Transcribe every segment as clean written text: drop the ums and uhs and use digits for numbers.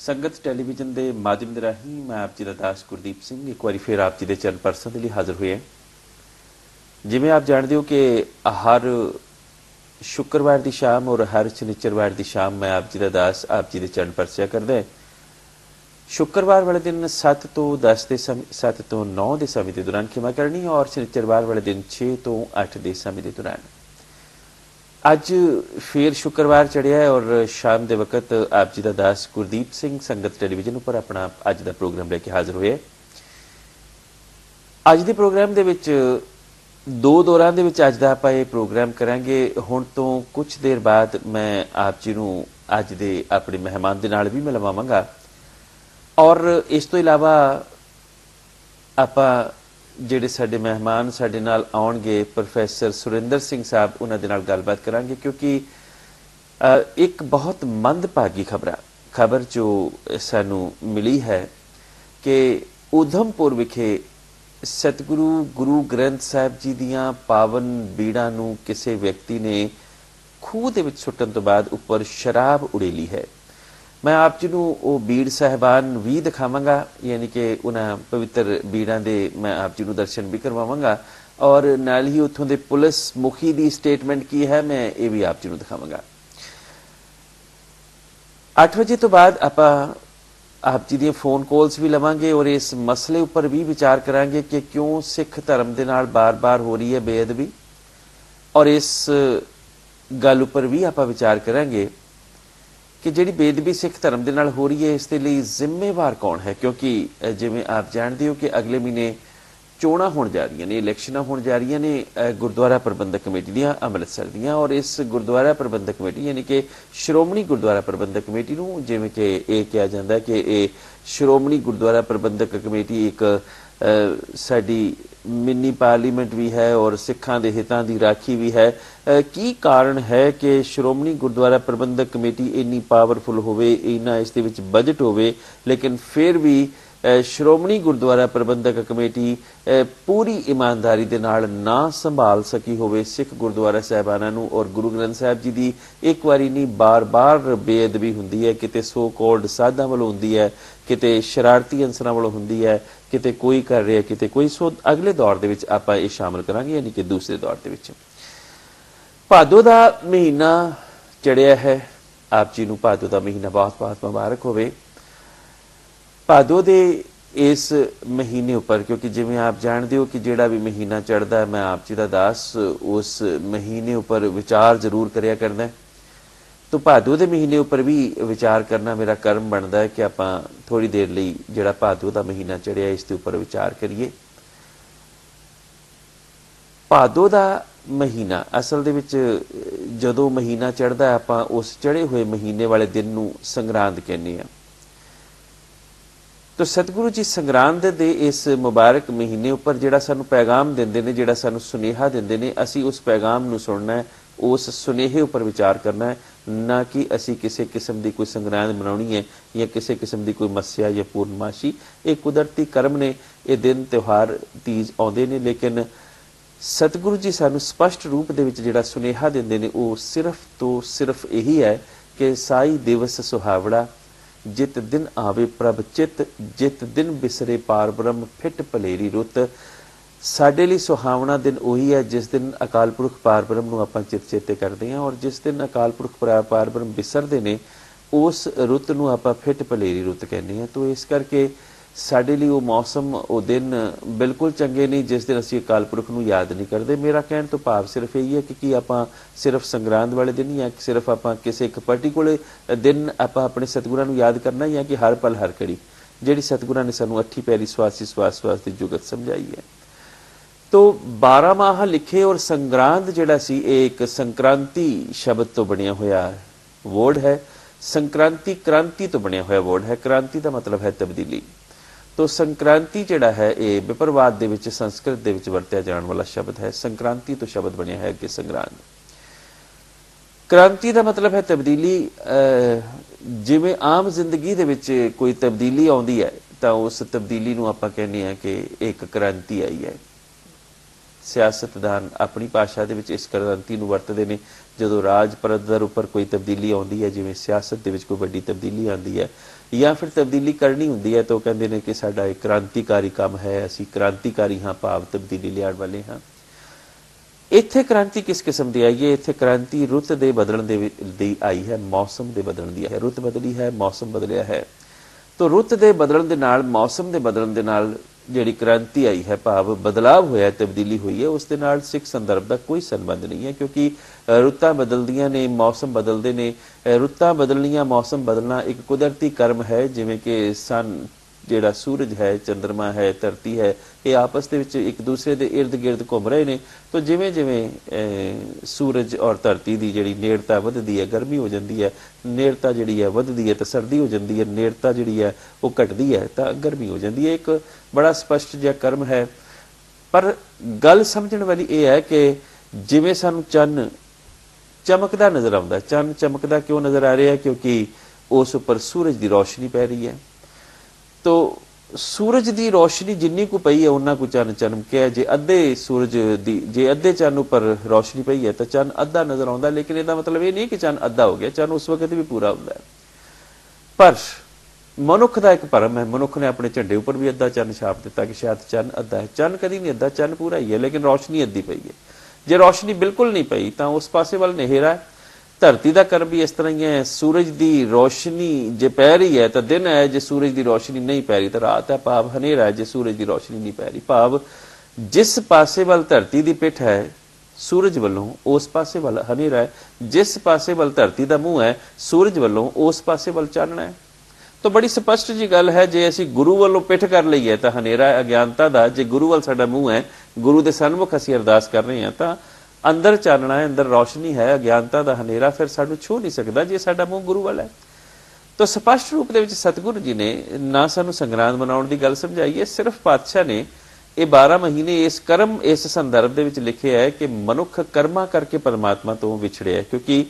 संगत टैलीविजन के माध्यम के राही मैं आप जी का दास गुरदीप सिंह एक बार फिर आप जी के चरण परसन के लिए हाजिर हुए हैं। जिमें आप जानते हो कि हर शुक्रवार की शाम और हर शनिचरवार की शाम मैं आप जी का दास आप जी के चरण परसिया करता है। शुक्रवार वाले दिन 7 तो 10 के समय 7 तो 9 के समय के दौरान क्षमा करनी और शनिचरवार वाले दिन 6 तो 8 के समय के दौरान। अज फिर शुक्रवार चढ़िया है और शाम के वक्त आप जी का दास गुरदीप सिंह संगत टैलीविजन पर अपना अज का प्रोग्राम लेके हाजिर हुए। अज के प्रोग्राम के दो दौरां दे विच अज दा आपां ये प्रोग्राम करांगे। हुण तो कुछ देर बाद मैं आप जी नूं अज दे अपने मेहमान दे नाल भी मिलवावांगा और इस तो इलावा आपां ਜਿਹੜੇ ਸਾਡੇ ਮਹਿਮਾਨ ਸਾਡੇ ਨਾਲ ਆਉਣਗੇ प्रोफैसर सुरिंदर सिंह साहब उन्हां दे नाल गलबात करांगे क्योंकि एक बहुत मंदभागी खबर जो सानू मिली है कि उधमपुर विखे सतगुरु गुरु ग्रंथ साहिब जी दियां पावन बीड़ां नूं किसी व्यक्ति ने खूह दे विच सुੱਟਣ तो बाद उपर शराब उड़ेली है। मैं आप जी वो बीड़ साहिबान भी दिखावांगा यानी कि उन्होंने पवित्र बीड़ां दे मैं आप जी दर्शन भी करवावांगा और नाल ही उत्थों दे पुलिस मुखी की स्टेटमेंट की है मैं ये भी आप जी दिखावांगा। 8 बजे तो बाद आप जी दी फोन कॉल्स भी लवांगे और इस मसले उपर भी विचार करांगे कि क्यों सिख धर्म दे नाल बार बार हो रही है बेअदबी और इस गल उपर भी आप विचार करांगे कि जिहड़ी बेदबी सिख धर्म दे नाल हो रही है इसके लिए जिम्मेवार कौन है। क्योंकि जिवें आप जानते हो कि अगले महीने चोणां होण जा रही ने इलैक्शनां होण जा रही ने गुरुद्वारा प्रबंधक कमेटी दियां अमृतसर दियां और इस गुरुद्वारा प्रबंधक कमेटी यानी कि श्रोमणी गुरुद्वारा प्रबंधक कमेटी नूं जिवें कि यह कहा जाता है कि ये श्रोमणी गुरुद्वारा प्रबंधक कमेटी एक साडी मिनी पार्लीमेंट भी है और सिखां दे हितां दी राखी भी है। की कारण है कि श्रोमणी गुरुद्वारा प्रबंधक कमेटी इन्नी पावरफुल होवे इन्ना इस दे विच बजट होवे लेकिन फिर भी श्रोमणी गुरुद्वारा प्रबंधक कमेटी पूरी ईमानदारी दे नाल ना संभाल सकी होवे सिख गुरुद्वारा साहिबाना नूं और गुरु ग्रंथ साहिब जी दी एक बारी नहीं बार बार बेअदबी हुंदी है। किते सो कॉल्ड साधां वालों हुंदी है किते शरारती अंसरां वालों हुंदी है किते कोई कर रहा है किते कोई। सो अगले दौर दे विच आपां इह शामिल करांगे यानी कि दूसरे दौर दे विच भादो दा महीना चढ़िया है। आप जी नूं भादो दा महीना बहुत बहुत मुबारक होवे। भादो दे इस महीने उपर क्योंकि जिवें आप जानते हो कि जिहड़ा भी महीना चढ़दा है मैं आप जी दा दास उस महीने उपर विचार जरूर करिया करदा है। तो भादो दे महीने उपर भी विचार करना मेरा कर्म बनता है कि आपां थोड़ी देर लई जिहड़ा भादो दा महीना चढ़िया इस दे उपर विचार करिए। भादो दा महीना असल दे विच जदों महीना चढ़दा आपां उस चढ़े हुए महीने वाले दिन नूं संगरांद कहने आ। तो सतगुरु जी संगरांद दे इस मुबारक महीने उपर जिहड़ा सानू पैगाम दिंदे ने जिहड़ा सानू सुनेहा दिंदे ने असी उस पैगाम नूं सुनना है उस सुनेहे उपर विचार करना है ना कि असी किसी किस्म की कोई संगरांद मनाउणी है या किसी किस्म की कोई मस्या या पूर्णमाशी। ये कुदरती कर्म ने ये दिन त्यौहार तीज आउंदे ने लेकिन सतगुरु जी सानू स्पष्ट रूप दे विच जिहड़ा सुनेहा दिंदे ने वो सिर्फ तो सिर्फ यही है कि साई दिवस सुहावड़ा जित दिन आवे प्रभ चित जित दिन बिसरे पार ब्रह्म फिट भलेरी रुत। साडे लई सुहावना दिन उही है जिस दिन अकाल पुरख पार ब्रह्म नूं आपां चित चेते करदे हां और जिस दिन अकाल पुरख पार ब्रह्म बिसरदे ने उस रुत नूं आपां फिट भलेरी रुत कहने हैं। तो इस करके साडे लई वो मौसम वो दिन बिल्कुल चंगे नहीं जिस दिन असीं अकाल पुरख नूं याद नहीं करते। मेरा कहण तो भाव सिर्फ यही है कि आपां सिर्फ संगरांद वाले दिन या सिर्फ आपां किसी एक पर्टिकुलर दिन आपां अपने सतगुरां नूं याद करना या कि हर पल हर घड़ी जिहड़ी सतगुरां ने सानूं अठी पैरी स्वासी स्वास स्वास दी जुगत समझाई है। तो 12 माह लिखे और संगरांद जिहड़ा सी एक संक्रांति शब्द तो बनिया होया वर्ड है। संक्रांति क्रांति तो बनिया होया वर्ड है। क्रांति का मतलब है तब्दीली। तो संक्रांति जिहड़ा है ये विप्रवाद दे विच संस्कृत दे विच वरत्या जाण वाला शब्द है। संक्रांति तो शब्द बनिया है अगे संगरांद। क्रांति का मतलब है तब्दीली। जिवें आम जिंदगी दे विच कोई तब्दीली आउंदी है तां उस तब्दीली नूं आपां कहने आ कि एक क्रांति आई है। ਸਿਆਸਤਦਾਨ ਆਪਣੀ ਭਾਸ਼ਾ ਦੇ ਵਿੱਚ ਇਸ ਕ੍ਰਾਂਤੀ ਨੂੰ ਵਰਤਦੇ ਨੇ। ਜਦੋਂ ਰਾਜ ਪੱਧਰ ਉੱਪਰ ਕੋਈ ਤਬਦੀਲੀ ਆਉਂਦੀ ਹੈ, ਜਿਵੇਂ ਸਿਆਸਤ ਦੇ ਵਿੱਚ ਕੋਈ ਵੱਡੀ ਤਬਦੀਲੀ ਆਉਂਦੀ ਹੈ ਜਾਂ ਫਿਰ ਤਬਦੀਲੀ ਕਰਨੀ ਹੁੰਦੀ ਹੈ, ਤਾਂ ਉਹ ਕਹਿੰਦੇ ਨੇ ਕਿ ਸਾਡਾ ਇੱਕ ਕ੍ਰਾਂਤੀਕਾਰੀ ਕੰਮ ਹੈ, ਅਸੀਂ ਕ੍ਰਾਂਤੀਕਾਰੀ ਹਾਂ, ਭਾਵ ਤਬਦੀਲੀ ਲਿਆਉਣ ਵਾਲੇ ਹਾਂ। ਇੱਥੇ ਕ੍ਰਾਂਤੀ ਕਿਸ ਕਿਸਮ ਦੀ ਆਈ ਹੈ? ਇੱਥੇ ਕ੍ਰਾਂਤੀ ਰੁੱਤ ਦੇ ਬਦਲਣ ਦੀ ਆਈ ਹੈ, ਮੌਸਮ ਦੇ ਬਦਲਣ ਦੀ ਹੈ। ਰੁੱਤ ਬਦਲੀ ਹੈ, ਮੌਸਮ ਬਦਲਿਆ ਹੈ। ਤਾਂ ਰੁੱਤ ਦੇ ਬਦਲਣ ਦੇ ਨਾਲ, ਮੌਸਮ ਦੇ ਬਦਲਣ ਦੇ ਨਾਲ ਜਿਹੜੀ ਕ੍ਰਾਂਤੀ ਆਈ ਹੈ, ਭਾਵ ਬਦਲਾਅ ਹੋਇਆ, ਤਬਦੀਲੀ ਹੋਈ ਹੈ, ਉਸ ਦੇ ਨਾਲ ਸਿੱਖ ਸੰਦਰਭ ਦਾ ਕੋਈ ਸੰਬੰਧ ਨਹੀਂ ਹੈ, ਕਿਉਂਕਿ ਰੁੱਤਾਂ ਬਦਲਦੀਆਂ ਨੇ, ਮੌਸਮ ਬਦਲਦੇ ਨੇ। ਰੁੱਤਾਂ ਬਦਲਣੀਆਂ, ਮੌਸਮ ਬਦਲਣਾ ਇੱਕ ਕੁਦਰਤੀ ਕਰਮ ਹੈ, ਜਿਵੇਂ ਕਿ ਜਿਹੜਾ ਸੂਰਜ ਹੈ, ਚੰਦਰਮਾ ਹੈ, ਧਰਤੀ ਹੈ, ਇਹ ਆਪਸ ਦੇ ਵਿੱਚ ਇੱਕ ਦੂਸਰੇ ਦੇ ਇਰਦ ਗਿਰਦ ਘੁੰਮ ਰਹੇ ਨੇ। ਤਾਂ ਜਿਵੇਂ ਜਿਵੇਂ ਸੂਰਜ ਔਰ ਧਰਤੀ ਦੀ ਜਿਹੜੀ ਨੇੜਤਾ ਵੱਧਦੀ ਹੈ, ਗਰਮੀ ਹੋ ਜਾਂਦੀ ਹੈ, ਨੇੜਤਾ ਜਿਹੜੀ ਹੈ ਵੱਧਦੀ ਹੈ ਤਾਂ ਸਰਦੀ ਹੋ ਜਾਂਦੀ ਹੈ, ਨੇੜਤਾ ਜਿਹੜੀ ਹੈ ਉਹ ਘਟਦੀ ਹੈ ਤਾਂ ਗਰਮੀ ਹੋ ਜਾਂਦੀ ਹੈ। ਇੱਕ ਬੜਾ ਸਪਸ਼ਟ ਜਿਹਾ ਕਰਮ ਹੈ। ਪਰ ਗੱਲ ਸਮਝਣ ਵਾਲੀ ਇਹ ਹੈ ਕਿ ਜਿਵੇਂ ਸਾਨੂੰ ਚੰਨ ਚਮਕਦਾ ਨਜ਼ਰ ਆਉਂਦਾ, ਚੰਨ ਚਮਕਦਾ ਕਿਉਂ ਨਜ਼ਰ ਆ ਰਿਹਾ? ਕਿਉਂਕਿ ਉਸ ਉੱਪਰ ਸੂਰਜ ਦੀ ਰੋਸ਼ਨੀ ਪੈ ਰਹੀ ਹੈ। ਤੋ ਸੂਰਜ ਦੀ ਰੋਸ਼ਨੀ ਜਿੰਨੀ ਕੁ ਪਈ ਹੈ ਉਹਨਾਂ ਕੁ ਚੰਨ ਚਮਕਿਆ। ਜੇ ਅੱਧੇ ਚੰਨ ਉੱਪਰ ਰੋਸ਼ਨੀ ਪਈ ਹੈ ਤਾਂ ਚੰਨ ਅੱਧਾ ਨਜ਼ਰ ਆਉਂਦਾ। ਲੇਕਿਨ ਇਹਦਾ ਮਤਲਬ ਇਹ ਨਹੀਂ ਕਿ ਚੰਨ ਅੱਧਾ ਹੋ ਗਿਆ, ਚੰਨ ਉਸ ਵਕਤ ਵੀ ਪੂਰਾ ਹੁੰਦਾ ਹੈ। ਪਰ ਮਨੁੱਖ ਦਾ ਇੱਕ ਭਰਮ ਹੈ, ਮਨੁੱਖ ਨੇ ਆਪਣੇ ਝੰਡੇ ਉੱਪਰ ਵੀ ਅੱਧਾ ਚੰਨ ਛਾਪ ਦਿੱਤਾ ਕਿ ਸ਼ਾਇਦ ਚੰਨ ਅੱਧਾ ਹੈ। ਚੰਨ ਕਦੀ ਨਹੀਂ ਅੱਧਾ, ਚੰਨ ਪੂਰਾ ਹੀ ਹੈ, ਲੇਕਿਨ ਰੋਸ਼ਨੀ ਅੱਧੀ ਪਈ ਹੈ। ਜੇ ਰੋਸ਼ਨੀ ਬਿਲਕੁਲ ਨਹੀਂ ਪਈ ਤਾਂ ਉਸ ਪਾਸੇ ਵੱਲ ਹਨੇਰਾ ਹੈ। ਧਰਤੀ ਦਾ ਕਰਮ ਵੀ ਇਸ ਤਰ੍ਹਾਂ ਹੀ ਹੈ। ਸੂਰਜ ਦੀ ਰੋਸ਼ਨੀ ਜੇ ਪੈ ਰਹੀ ਹੈ ਤਾਂ ਦਿਨ ਹੈ, ਜੇ ਸੂਰਜ ਦੀ ਰੋਸ਼ਨੀ ਨਹੀਂ ਪੈ ਰਹੀ ਤਾਂ ਰਾਤ ਹੈ, ਭਾਵ ਹਨੇਰਾ ਹੈ ਜੇ ਸੂਰਜ ਦੀ ਰੋਸ਼ਨੀ ਨਹੀਂ ਪੈ ਰਹੀ। ਭਾਵ ਜਿਸ ਪਾਸੇ ਵੱਲ ਧਰਤੀ ਦੀ ਪਿੱਠ ਹੈ ਸੂਰਜ ਵੱਲੋਂ, ਉਸ ਪਾਸੇ ਵੱਲ ਹਨੇਰਾ ਹੈ। ਜਿਸ ਪਾਸੇ ਵੱਲ ਧਰਤੀ ਦਾ ਮੂੰਹ ਹੈ ਸੂਰਜ ਵੱਲੋਂ, ਉਸ ਪਾਸੇ ਵੱਲ ਚਾਨਣਾ ਹੈ। ਤਾਂ ਬੜੀ ਸਪਸ਼ਟ ਜੀ ਗੱਲ ਹੈ, ਜੇ ਅਸੀਂ ਗੁਰੂ ਵੱਲੋਂ ਪਿੱਠ ਕਰ ਲਈਏ ਤਾਂ ਹਨੇਰਾ ਹੈ ਅਗਿਆਨਤਾ ਦਾ। ਜੇ ਗੁਰੂ ਵੱਲ ਸਾਡਾ ਮੂੰਹ ਹੈ, ਗੁਰੂ ਦੇ ਸਨਮੁਖ ਅਸੀਂ ਅਰਦਾਸ ਕਰ ਰਹੇ ਹਾਂ ਤਾਂ ਅੰਦਰ ਚਾਨਣਾ ਹੈ, ਅੰਦਰ ਰੋਸ਼ਨੀ ਹੈ। ਅਗਿਆਨਤਾ ਦਾ ਹਨੇਰਾ ਫਿਰ ਸਾਨੂੰ ਛੂਹ ਨਹੀਂ ਸਕਦਾ ਜੇ ਸਾਡਾ ਮੂੰਹ ਗੁਰੂ ਵੱਲ ਹੈ। ਤਾਂ ਸਪਸ਼ਟ ਰੂਪ ਦੇ ਵਿੱਚ ਸਤਿਗੁਰੂ ਜੀ ਨੇ ਨਾ ਸਾਨੂੰ ਸੰਗਰਾਂਦ ਮਨਾਉਣ ਦੀ ਗੱਲ ਸਮਝਾਈ ਹੈ, ਸਿਰਫ ਪਾਤਸ਼ਾਹ ਨੇ ਇਹ 12 ਮਹੀਨੇ ਇਸ ਕਰਮ, ਇਸ ਸੰਦਰਭ ਦੇ ਵਿੱਚ ਲਿਖਿਆ ਹੈ ਕਿ ਮਨੁੱਖ ਕਰਮਾਂ ਕਰਕੇ ਪਰਮਾਤਮਾ ਤੋਂ ਵਿਛੜਿਆ। ਕਿਉਂਕਿ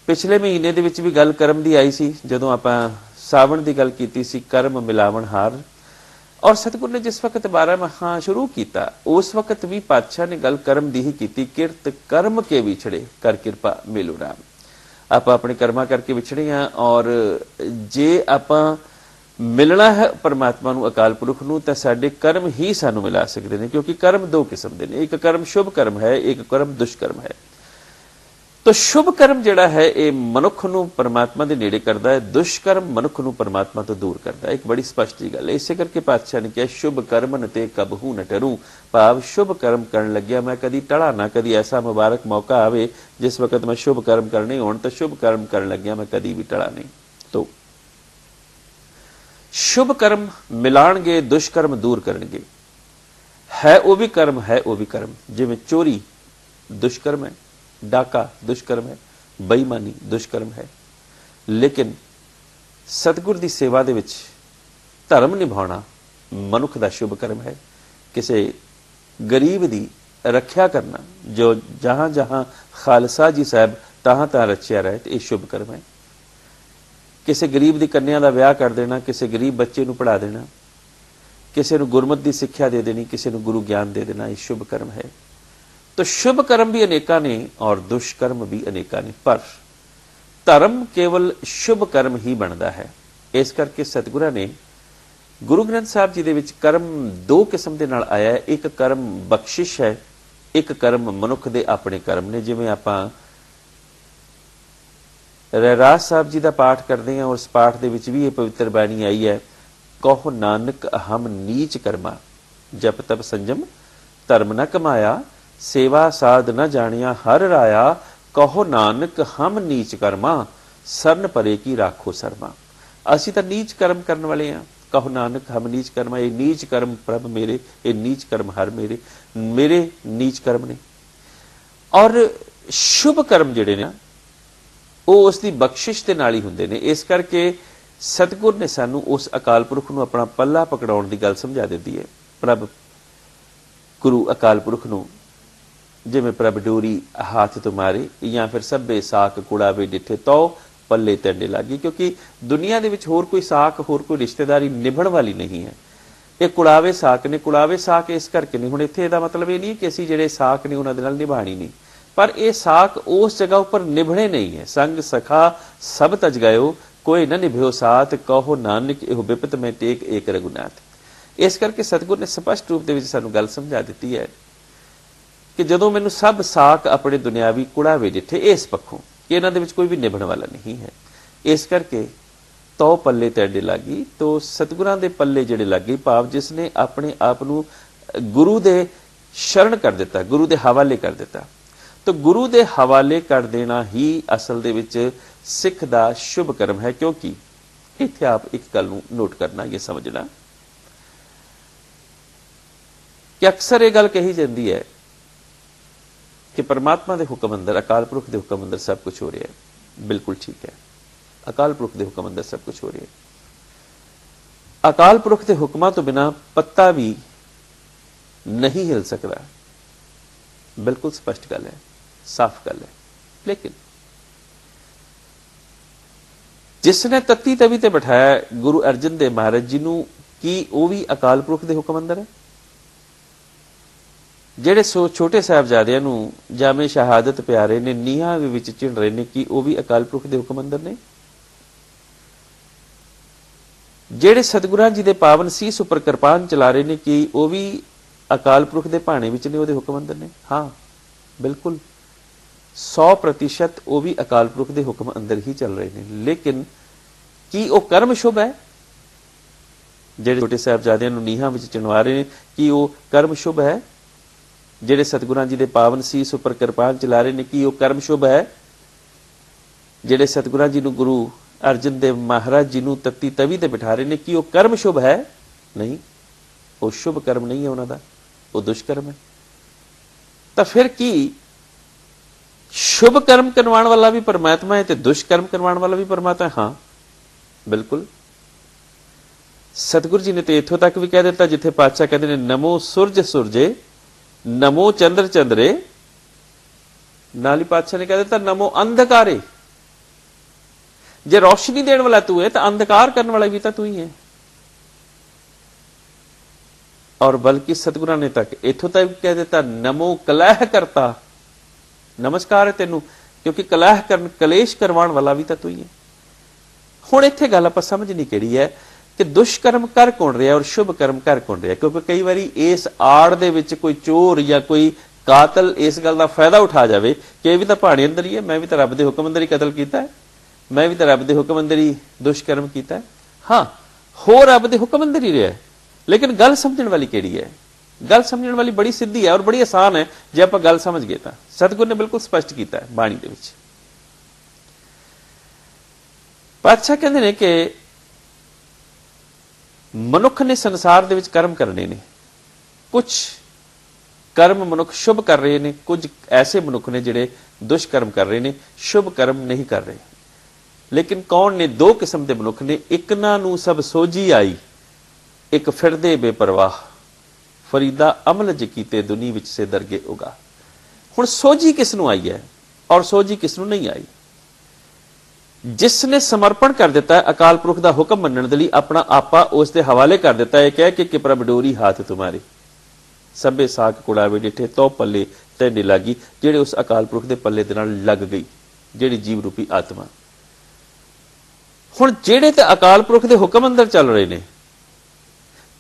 ਪਿਛਲੇ ਮਹੀਨੇ ਦੇ ਵਿੱਚ ਵੀ ਗੱਲ ਕਰਮ ਦੀ ਆਈ ਸੀ, ਜਦੋਂ ਆਪਾਂ ਸਾਵਣ ਦੀ ਗੱਲ ਕੀਤੀ ਸੀ, ਕਰਮ ਮਿਲਾਵਣ ਹਾਰ। ਔਰ ਸਤਿਗੁਰੂ ਨੇ ਜਿਸ ਵਕਤ 12 ਮਹੀਨਾ ਸ਼ੁਰੂ ਕੀਤਾ, ਉਸ ਵਕਤ ਵੀ ਪਾਤਸ਼ਾਹ ਨੇ ਗੱਲ ਕਰਮ ਦੀ ਹੀ ਕੀਤੀ। ਕਿਰਤ ਕਰਮ ਕੇ ਵਿਛੜੇ ਕਰ ਕਿਰਪਾ ਮਿਲੂ ਰਾਮ। ਆਪਾਂ ਆਪਣੇ ਕਰਮਾਂ ਕਰਕੇ ਵਿਛੜੇ ਹਾਂ, ਔਰ ਜੇ ਆਪਾਂ ਮਿਲਣਾ ਹੈ ਪਰਮਾਤਮਾ ਨੂੰ, ਅਕਾਲ ਪੁਰਖ ਨੂੰ, ਤਾਂ ਸਾਡੇ ਕਰਮ ਹੀ ਸਾਨੂੰ ਮਿਲਾ ਸਕਦੇ ਨੇ। ਕਿਉਂਕਿ ਕਰਮ ਦੋ ਕਿਸਮ ਦੇ ਨੇ, ਇੱਕ ਕਰਮ ਸ਼ੁਭ ਕਰਮ ਹੈ, ਇੱਕ ਕਰਮ ਦੁਸ਼ਕਰਮ ਹੈ। ਤਾਂ ਸ਼ੁਭ ਕਰਮ ਜਿਹੜਾ ਹੈ ਇਹ ਮਨੁੱਖ ਨੂੰ ਪਰਮਾਤਮਾ ਦੇ ਨੇੜੇ ਕਰਦਾ ਹੈ, ਦੁਸ਼ਕਰਮ ਮਨੁੱਖ ਨੂੰ ਪਰਮਾਤਮਾ ਤੋਂ ਦੂਰ ਕਰਦਾ ਹੈ। ਇੱਕ ਬੜੀ ਸਪਸ਼ਟ ਜੀ ਗੱਲ ਹੈ। ਇਸੇ ਕਰਕੇ ਪਾਤਸ਼ਾਹ ਨੇ ਕਿਹਾ ਸ਼ੁਭ ਕਰਮਨ ਤੇ ਕਬਹੂ ਨ ਟਰੂ। ਭਾਵ ਸ਼ੁਭ ਕਰਮ ਕਰਨ ਲੱਗਿਆ ਮੈਂ ਕਦੀ ਟੜਾ ਨਾ। ਕਦੀ ਐਸਾ ਮੁਬਾਰਕ ਮੌਕਾ ਆਵੇ ਜਿਸ ਵਕਤ ਮੈਂ ਸ਼ੁਭ ਕਰਮ ਕਰਨੇ ਹੋਣ ਤਾਂ ਸ਼ੁਭ ਕਰਮ ਕਰਨ ਲੱਗਿਆ ਮੈਂ ਕਦੀ ਵੀ ਟੜਾ ਨਹੀਂ। ਤੋ ਸ਼ੁਭ ਕਰਮ ਮਿਲਾਣਗੇ, ਦੁਸ਼ਕਰਮ ਦੂਰ ਕਰਨਗੇ। ਹੈ ਉਹ ਵੀ ਕਰਮ, ਹੈ ਉਹ ਵੀ ਕਰਮ। ਜਿਵੇਂ ਚੋਰੀ ਦੁਸ਼ਕਰਮ ਹੈ, ਡਾਕਾ ਦੁਸ਼ਕਰਮ ਹੈ, ਬੇਈਮਾਨੀ ਦੁਸ਼ਕਰਮ ਹੈ। ਲੇਕਿਨ ਸਤਿਗੁਰ ਦੀ ਸੇਵਾ ਦੇ ਵਿੱਚ ਧਰਮ ਨਿਭਾਉਣਾ ਮਨੁੱਖ ਦਾ ਸ਼ੁਭ ਕਰਮ ਹੈ। ਕਿਸੇ ਗਰੀਬ ਦੀ ਰੱਖਿਆ ਕਰਨਾ, ਜੋ ਜਹਾਂ ਜਹਾਂ ਖਾਲਸਾ ਜੀ ਸਾਹਿਬ ਤਹਾਂ ਤਹਾਂ ਰਚਿਆ ਰਹੇ, ਤੇ ਇਹ ਸ਼ੁਭ ਕਰਮ ਹੈ। ਕਿਸੇ ਗਰੀਬ ਦੀ ਕੰਨਿਆ ਦਾ ਵਿਆਹ ਕਰ ਦੇਣਾ, ਕਿਸੇ ਗਰੀਬ ਬੱਚੇ ਨੂੰ ਪੜ੍ਹਾ ਦੇਣਾ, ਕਿਸੇ ਨੂੰ ਗੁਰਮਤਿ ਦੀ ਸਿੱਖਿਆ ਦੇ ਦੇਣੀ, ਕਿਸੇ ਨੂੰ ਗੁਰੂ ਗਿਆਨ ਦੇ ਦੇਣਾ, ਇਹ ਸ਼ੁਭ ਕਰਮ ਹੈ। तो शुभ कर्म भी अनेका ने और दुष्कर्म भी अनेका ने, पर धर्म केवल शुभ कर्म ही बनता है। इस करके सतगुਰਾਂ ने गुरु ग्रंथ साहब जी दे विच कर्म दो किस्म के नाल आया है। एक कर्म बख्शिश है, एक कर्म मनुख दे अपने कर्म ने। जिवें आपां रहरास साहब जी का पाठ करते हैं, उस पाठ दे विच भी ये पवित्र बाणी आई है, कहो नानक हम नीच कर्मा, जप तप संजम धर्म न कमाया, सेवा साध न जानिया हर राया, कहो नानक हम नीच कर्मा, सरन परे की राखो शर्मा। असी तो नीच कर्म करने वाले हैं। कहो नानक हम नीच कर्मा, ये नीच कर्म प्रभ मेरे, ये नीच कर्म हर मेरे, मेरे नीच कर्म ने। और शुभ कर्म जिहड़े ने वो उसकी बख्शिश के नाल ही हुंदे ने। इस करके सतगुर ने सानू उस अकाल पुरख नूं अपना पल्ला पकड़ाउण दी गल समझा दित्ती है। प्रभ गुरु अकाल पुरख नूं जिमें प्रभ डोरी हाथ तो मारे, या फिर सभे साक कुड़ावे डिठे तो पल्ले टंडे लागे। क्योंकि दुनिया दे विच होर कोई साक, होर कोई रिश्तेदारी निभण वाली नहीं है। ਇਹ ਕੁਲਾਵੇ ਸਾਕ ਨੇ। ਕੁਲਾਵੇ ਸਾਕ ਇਸ ਕਰਕੇ ਨਹੀਂ, ਹੁਣ ਇੱਥੇ ਇਹਦਾ ਮਤਲਬ ਇਹ ਨਹੀਂ ਕਿ ਅਸੀਂ ਜਿਹੜੇ ਸਾਕ ਨੇ ਉਹਨਾਂ ਦੇ ਨਾਲ ਨਿਭਾਣੀ ਨਹੀਂ, ਪਰ ਇਹ ਸਾਕ ਉਸ ਜਗ੍ਹਾ ਉੱਪਰ ਨਿਭਣੇ ਨਹੀਂ ਹੈ। ਸੰਗ ਸਖਾ ਸਭ ਤਜ ਗਇਓ, ਕੋਈ ਨਾ ਨਿਭਿਓ ਸਾਥ, ਕਹੋ ਨਾਨਕ ਇਹੋ ਬਿਪਤ ਮੈਂ ਟੇਕ ਏਕ ਰਘੁਨਾਥ। ਇਸ ਕਰਕੇ ਸਤਿਗੁਰ ਨੇ ਸਪਸ਼ਟ ਰੂਪ ਦੇ ਵਿੱਚ ਸਾਨੂੰ ਗੱਲ ਸਮਝਾ ਦਿੱਤੀ ਹੈ ਕਿ ਜਦੋਂ ਮੈਨੂੰ ਸਭ ਸਾਕ ਆਪਣੇ ਦੁਨਿਆਵੀ ਕੁੜਾਵੇ ਦਿੱਤੇ ਇਸ ਪੱਖੋਂ ਕਿ ਇਹਨਾਂ ਦੇ ਵਿੱਚ ਕੋਈ ਵੀ ਨਿਭਣ ਵਾਲਾ ਨਹੀਂ ਹੈ, ਇਸ ਕਰਕੇ ਤੋ ਪੱਲੇ ਤੇਡੇ ਲੱਗੀ। ਤੋ ਸਤਿਗੁਰਾਂ ਦੇ ਪੱਲੇ ਜਿਹੜੇ ਲੱਗੀ, ਭਾਵ ਜਿਸ ਨੇ ਆਪਣੇ ਆਪ ਨੂੰ ਗੁਰੂ ਦੇ ਸ਼ਰਨ ਕਰ ਦਿੱਤਾ, ਗੁਰੂ ਦੇ ਹਵਾਲੇ ਕਰ ਦਿੱਤਾ। तो गुरु दे हवाले कर देना ही असल दे विच सिख दा शुभ कर्म है। क्योंकि इत्थे आप एक गल नूं नोट करना, ये समझना कि अक्सर ये गल कही जाती है कि परमात्मा दे हुक्म अंदर, अकाल पुरख दे हुक्म अंदर सब कुछ हो रहा है। बिल्कुल ठीक है, अकाल पुरख दे हुक्म अंदर सब कुछ हो रहा है। अकाल पुरख दे हुक्मां तो बिना पत्ता भी नहीं हिल सकता, बिल्कुल स्पष्ट गल है, साफ गल है। लेकिन जिसने तत्ती तवी ते बिठाया गुरु अर्जन देव महाराज जी नूं, की वो भी अकाल पुरख दे हुक्म अंदर है? जेड़े छोटे साहबजादियां नूं जामे शहादत प्यारे ने नीहां दे विच झिण रहे ने, की वो भी अकाल पुरख दे हुक्म अंदर ने? जेड़े सतगुरां जी दे पावन सीस उपर किरपान चला रहे ने, की वो भी अकाल पुरख दे भाणे विच ने, उहदे हुक्म अंदर ने? हाँ बिल्कुल 100% वो भी अकाल पुरख दे हुक्म अंदर ही चल रहे हैं। लेकिन की वो कर्म शुभ है? जेड़े छोटे साहबजादियां नूं नीहां विच चिणवा रहे हैं, की वो कर्म शुभ है? जेड़े सतगुरां जी दे पावन सीस उपर किरपान चला रहे हैं, की वो कर्म शुभ है? जेड़े सतगुरां जी नूं गुरु अर्जन देव महाराज जी नूं तत्ती तवी ते बिठा रहे हैं, की वो कर्म शुभ है? नहीं, वो शुभ कर्म नहीं है उन्हां दा, वो दुष्कर्म है। तो फिर की शुभ कर्म करवाने वाला भी परमात्मा है, तो दुष्कर्म करवाने वाला भी परमात्मा है? हाँ बिल्कुल। सतगुरु जी ने तो इत्थों तक भी कह दिता, जिथे पातशाह कहते हैं नमो सूरज सूरजे, नमो चंद्र चंद्रे, नाली पातशाह ने कह दिता नमो अंधकारे। जे रोशनी देने वाला तू है, तो अंधकार करने वाला भी तो तू ही है। और बल्कि सतगुरां ने तक इथों तक कह दिता नमो कलह करता, नमस्कार है तेनू, क्योंकि कलह करन कलेश करवाण वाला भी तो तू ही है। हुण इत्थे गल आपां समझनी किहड़ी है कि दुष्कर्म कर कौन रहा और शुभ कर्म कर कौन रहा। क्योंकि कई बारी इस आड़ दे विच कोई चोर या कोई कातल इस गल का फायदा उठा जाए कि यह भी तो भाणे अंदर ही है, मैं भी तो रब दे हुक्म अंदर ही कतल किया है, मैं भी तो रब दे हुक्म अंदर ही दुष्कर्म किया है। हाँ हो रब दे हुक्म अंदर ही रहा है, लेकिन गल समझण वाली किहड़ी है? गल समझण वाली बड़ी सीधी है और बड़ी आसान है। जे आपां गल समझ गए तो सतगुर ने बिल्कुल स्पष्ट किया है बाणी दे विच। पातशाह कहंदे ने कि मनुख ने संसार दे विच कर्म करने ने, कुछ कर्म मनुख शुभ कर रहे हैं, कुछ ऐसे मनुख ने जिहड़े दुष्कर्म कर रहे हैं, शुभ कर्म नहीं कर रहे। लेकिन कौन ने? दो किस्म के मनुख ने, एक ना नूं सब सोझी आई, एक फिरदे बेपरवाह, फरीदा अमल ज कीते दुनी विच से दरगे उगा। हुण सोझी किसनूं आई है और सोझी किसनूं नहीं आई? जिसने समर्पण कर दिता है अकाल पुरख का हुक्म मनण दे लई, अपना आपा उस दे हवाले कर दिता है, कह के प्रभ डोरी हाथ तुम्हारे, सबे साक कुड़ावे डिठे तो पल्ले तैने लागी। जेड़े उस अकाल पुरख के पल्ले दे नाल लग गई, जेड़ी जीव रूपी आत्मा। हुण जेड़े ते अकाल पुरख के हुक्म अंदर चल रहे ने,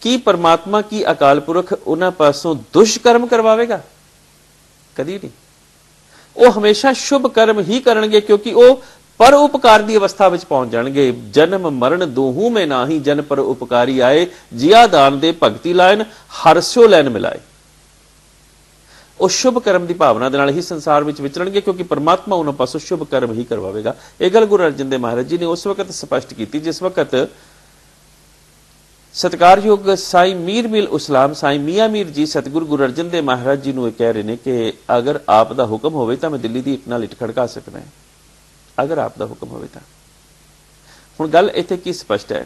की परमात्मा की अकाल पुरख उन्हां पासों दुष्कर्म करवावेगा? कदी नहीं। वो हमेशा शुभ कर्म ही करनगे, क्योंकि वो पर उपकार की अवस्था में पहुंच जाएंगे। जन्म मरण दोहू में ना ही जन पर उपकारी आए, जिया दान दे भगती लायन हरस्यो लैन मिलाए। वो शुभ कर्म की भावना दे नाल ही संसार में विचरणगे, क्योंकि परमात्मा उन्हां पासों शुभ कर्म ही करवावेगा। यह गल गुरु अर्जन देव महाराज जी ने उस वक्त स्पष्ट की जिस वक्त सत्कारयोग साईं मीर मिल उस्लाम साईं मियाँ मीर जी सतगुरु गुरु अर्जन देव महाराज जी नूं कह रहे हैं कि अगर आप दा हुक्म होवे तां मैं दिल्ली दी इट नाल इट खड़का सकदा है, अगर आप दा हुक्म होवे तां। हुण गल इत्थे की स्पष्ट है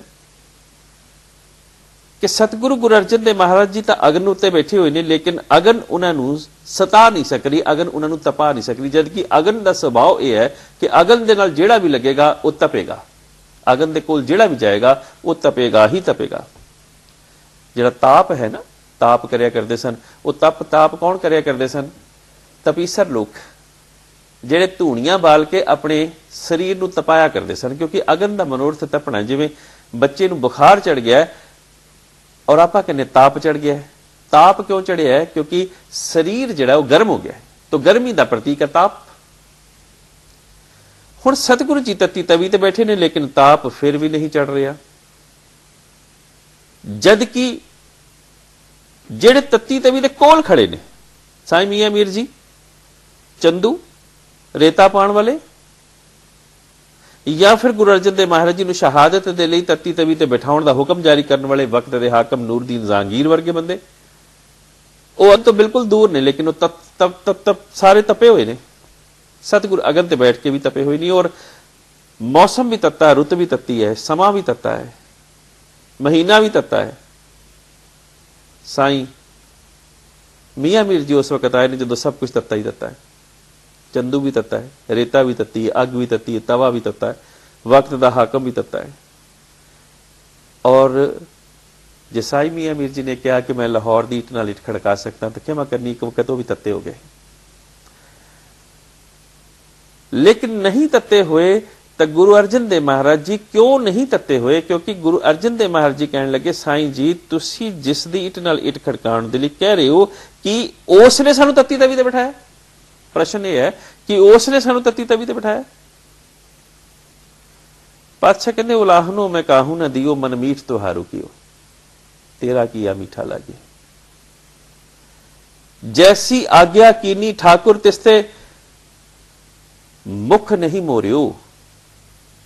कि सतगुरु गुरु अर्जन देव महाराज जी तां अगन उत्ते बैठे हुए ने, लेकिन अगन उन्हां नूं सता नहीं सक रही, अगन उन्हां नूं तपा नहीं सक रही। जबकि अगन दा सुभाव यह है कि अगन दे नाल जिहड़ा भी लगेगा वो तपेगा, अगन दे कोल जिहड़ा भी जाएगा वो तपेगा ही तपेगा। ਜਿਹੜਾ ਤਾਪ ਹੈ ਨਾ, ਤਾਪ ਕਰਿਆ ਕਰਦੇ ਸਨ, ਉਹ ਤਾਪ ਕੌਣ ਕਰਿਆ ਕਰਦੇ ਸਨ? ਤਪੀਸਰ ਲੋਕ, ਜਿਹੜੇ ਧੂਣੀਆਂ ਬਾਲ ਕੇ ਆਪਣੇ ਸਰੀਰ ਨੂੰ ਤਪਾਇਆ ਕਰਦੇ ਸਨ, ਕਿਉਂਕਿ ਅਗਨ ਦਾ ਮਨੋਰਥ ਤਪਣਾ। ਜਿਵੇਂ ਬੱਚੇ ਨੂੰ ਬੁਖਾਰ ਚੜ ਗਿਆ ਔਰ ਆਪਾਂ ਕਹਿੰਦੇ ਤਾਪ ਚੜ ਗਿਆ। ਤਾਪ ਕਿਉਂ ਚੜਿਆ? ਕਿਉਂਕਿ ਸਰੀਰ ਜਿਹੜਾ ਉਹ ਗਰਮ ਹੋ ਗਿਆ, ਤਾਂ ਗਰਮੀ ਦਾ ਪ੍ਰਤੀਕ ਹੈ ਤਾਪ। ਹੁਣ ਸਤਿਗੁਰੂ ਜੀ ਤੱਤੀ ਤਵੀ ਤੇ ਬੈਠੇ ਨੇ, ਲੇਕਿਨ ਤਾਪ ਫਿਰ ਵੀ ਨਹੀਂ ਚੜ ਰਿਹਾ, ਜਦ ਕਿ ਜਿਹੜੇ ਤੱਤੀ ਤਵੀ ਦੇ ਕੋਲ ਖੜੇ ਨੇ, ਸਾਈਂ ਮੀਆਂ ਮੀਰ ਜੀ, ਚੰਦੂ, ਰੇਤਾ ਪਾਉਣ ਵਾਲੇ, ਜਾਂ ਫਿਰ ਗੁਰੂ ਅਰਜਨ ਦੇਵ ਮਹਾਰਾਜ ਜੀ ਨੂੰ ਸ਼ਹਾਦਤ ਦੇ ਲਈ ਤੱਤੀ ਤਵੀ ਤੇ ਬਿਠਾਉਣ ਦਾ ਹੁਕਮ ਜਾਰੀ ਕਰਨ ਵਾਲੇ ਵਕਤ ਦੇ ਹਾਕਮ ਨੂਰਦੀਨ ਜਹਾਂਗੀਰ ਵਰਗੇ ਬੰਦੇ, ਉਹ ਅੰਤ ਤੋਂ ਬਿਲਕੁਲ ਦੂਰ ਨੇ, ਲੇਕਿਨ ਉਹ ਤਪ ਸਾਰੇ ਤਪੇ ਹੋਏ ਨੇ। ਸਤਿਗੁਰ ਅਗਨ ਤੇ ਬੈਠ ਕੇ ਵੀ ਤਪੇ ਹੋਏ ਨਹੀਂ, ਔਰ ਮੌਸਮ ਵੀ ਤੱਤਾ ਹੈ, ਰੁੱਤ ਵੀ ਤੱਤੀ ਹੈ, ਸਮਾਂ ਵੀ ਤੱਤਾ ਹੈ, ਮਹੀਨਾ ਵੀ ਤੱਤਾ ਹੈ। ਸਾਈਂ ਮੀਆਂ ਮੀਰ ਜੀ ਉਸ ਵਕਤ ਆਏ ਨੇ ਜਦੋਂ ਸਭ ਕੁਝ ਤੱਤਾ ਹੀ ਤੱਤਾ ਹੈ। ਚੰਦੂ ਵੀ ਤੱਤਾ ਹੈ, ਰੇਤਾ ਵੀ ਤੱਤੀ ਹੈ, ਅੱਗ ਵੀ ਤੱਤੀ ਹੈ, ਤਵਾ ਵੀ ਤੱਤਾ ਹੈ, ਵਕਤ ਦਾ ਹਾਕਮ ਵੀ ਤੱਤਾ ਹੈ। ਔਰ ਜੇ ਸਾਈਂ ਮੀਆਂ ਮੀਰ ਜੀ ਨੇ ਕਿਹਾ ਕਿ ਮੈਂ ਲਾਹੌਰ ਦੀ ਇੱਟ ਨਾਲ ਇੱਟ ਖੜਕਾ ਸਕਦਾ, ਤਾਂ ਖਿਮਾ ਕਰਨੀ ਇੱਕ ਵਕਤ ਉਹ ਵੀ ਤੱਤੇ ਹੋ ਗਏ। ਲੇਕਿਨ ਨਹੀਂ ਤੱਤੇ ਹੋਏ ਤਾਂ ਗੁਰੂ ਅਰਜਨ ਦੇਵ ਮਹਾਰਾਜ ਜੀ ਕਿਉਂ ਨਹੀਂ ਤੱਤੇ ਹੋਏ? ਕਿਉਂਕਿ ਗੁਰੂ ਅਰਜਨ ਦੇਵ ਮਹਾਰਾਜ ਜੀ ਕਹਿਣ ਲੱਗੇ, ਸਾਈਂ ਜੀ ਤੁਸੀਂ ਜਿਸ ਦੀ ਇੱਟ ਨਾਲ ਇੱਟ ਖੜਕਾਉਣ ਦੇ ਲਈ ਕਹਿ ਰਹੇ ਹੋ, ਕਿ ਉਸ ਨੇ ਸਾਨੂੰ ਤੱਤੀ ਤਵੀ ਤੇ ਬਿਠਾਇਆ? ਪ੍ਰਸ਼ਨ ਇਹ ਹੈ ਕਿ ਉਸ ਨੇ ਸਾਨੂੰ ਤੱਤੀ ਤਵੀ ਤੇ ਬਿਠਾਇਆ? ਪਾਤਸ਼ਾਹ ਕਹਿੰਦੇ, ਉਲਾਹਨੋ ਮੈਂ ਕਾਹੂ ਨਾ ਦਿਓ, ਮਨ ਮੀਠ ਤੁਹਾਰੂ ਕੀਓ, तेरा किया मीठा लागे। जैसी आज्ञा कीनी ठाकुर तिस्ते मुख नहीं मोरियो।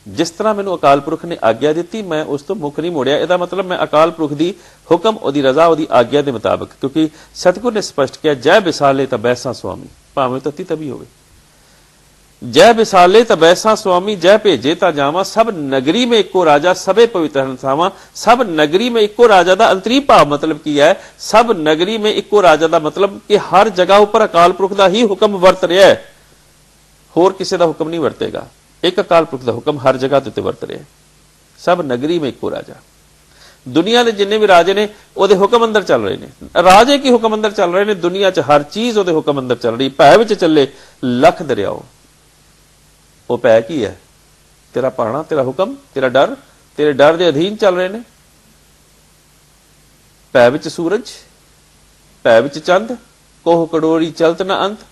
जिस तरह मैनू अकाल पुरख ने आज्ञा दी, मैं उस तो मुख नहीं मोड़िया। इसका मतलब मैं अकाल पुरख की हुक्म, ओदी रजा, ओदी आज्ञा के मुताबिक, क्योंकि सतगुर ने स्पष्ट किया, जय बिसाले तो बैसा स्वामी, भावें तत्ती तभी होवे। जय बिसाले तो बैसा स्वामी, जय भेजे ता जावा, सब नगरी में इको राजा, सबे पवित्र हंसावा। सब नगरी में इको राजा का अंतरी भाव मतलब की है? सब नगरी में इको राजा का मतलब कि हर जगह उपर अकाल पुरख का ही हुक्म वरत रहा है, होर किसी का हुक्म नहीं वरतेगा। एक अकाल पुरख का हुक्म हर जगह ते वरत रहा है। सब नगरी में इको राजा। दुनिया के जिन्ने भी राजे ने ਉਹਦੇ हुक्म अंदर चल रहे हैं। राजे की हुक्म अंदर चल रहे हैं। दुनिया च हर चीज ਉਹਦੇ हुक्म अंदर चल रही। भै विच चले लख दरियाओ, वो भै की है? तेरा पाना, तेरा हुक्म, तेरा डर, तेरे डर के अधीन चल रहे हैं। भै विच सूरज, भै विच चंद, कोह कड़ोरी चलत न अंत,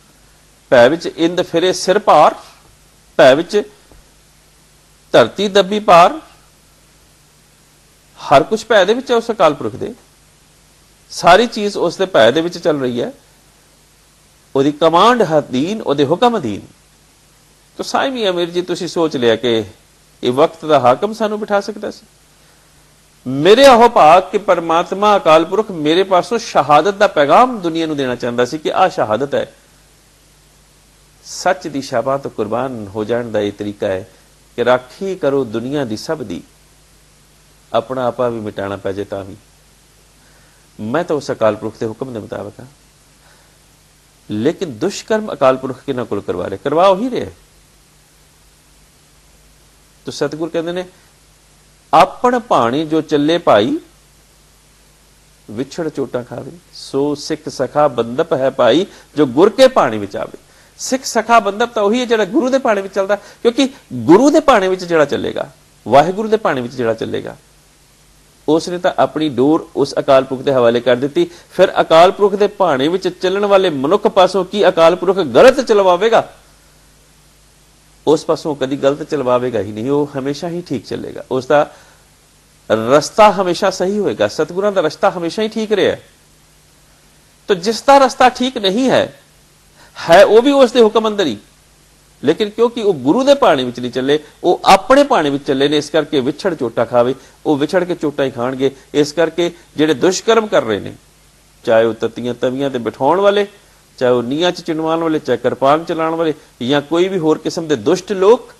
भै विच इंद फिरे सिर भार, भै विच धरती दबी पार। हर कुछ भै दे विच है उस अकाल पुरख दे। सारी चीज उस दे भै दे विच चल रही है, ओदी कमांड अधीन, ओदे हुक्म अधीन। तो साईं मियां मीर जी तुसीं सोच लिया कि ये वक्त दा हाकम सानू बिठा सकता सी। मेरे आहो भाग कि परमात्मा अकाल पुरख मेरे पासों शहादत दा पैगाम दुनिया नू देना चाहता सी कि आ शहादत है। सच दी शाबा तो कुर्बान हो जाने दा ये तरीका है कि राखी करो दुनिया दी सब दी, अपना आपा भी मिटाना पै जाए तां भी। मैं तो उस अकाल पुरख के हुक्म के मुताबिक हाँ, लेकिन दुष्कर्म अकाल पुरख किन्हां कोल करवा रहे, करवा ही रहे। तो सतगुर कहते ने, आपन भाणी जो चले भाई, विछड़ चोटा खावे। सो सिख सखा बंदप है भाई, जो गुर के भाणी विच आवे। सिख सखा बंदप तो वही है जिहड़ा गुरु दे भाणे विच चलदा, क्योंकि गुरु दे भाणे विच जिहड़ा चलेगा, वाहिगुरु दे भाणे विच जिहड़ा चलेगा, उसने तो अपनी डोर उस अकाल पुरख के हवाले कर दी। फिर अकाल पुरख के भाणे विच चलण वाले मनुख पासों की अकाल पुरख गलत चलवावेगा? उस पासों कभी गलत चलवावेगा ही नहीं, वो हमेशा ही ठीक चलेगा। उसका रस्ता हमेशा सही होएगा। सतगुरां दा रस्ता हमेशा ही ठीक रहा है। तो जिसका रास्ता ठीक नहीं है वो भी उसके हुक्म अंदर ही, लेकिन क्योंकि वो गुरु के भाणे विच नहीं चले, वो अपने भाणे विच चले ने, इस करके विछड़ चोटा खावे। वो विछड़ के चोटा ही खाणगे। इस करके जिहड़े दुष्कर्म कर रहे हैं, चाहे वो तत्तियां तवियां ते बिठाउण वाले, चाहे वो नीआं च चिणवाण वाले, चाहे किरपान चलाउण वाले, या कोई भी होर किस्म के दुष्ट लोग,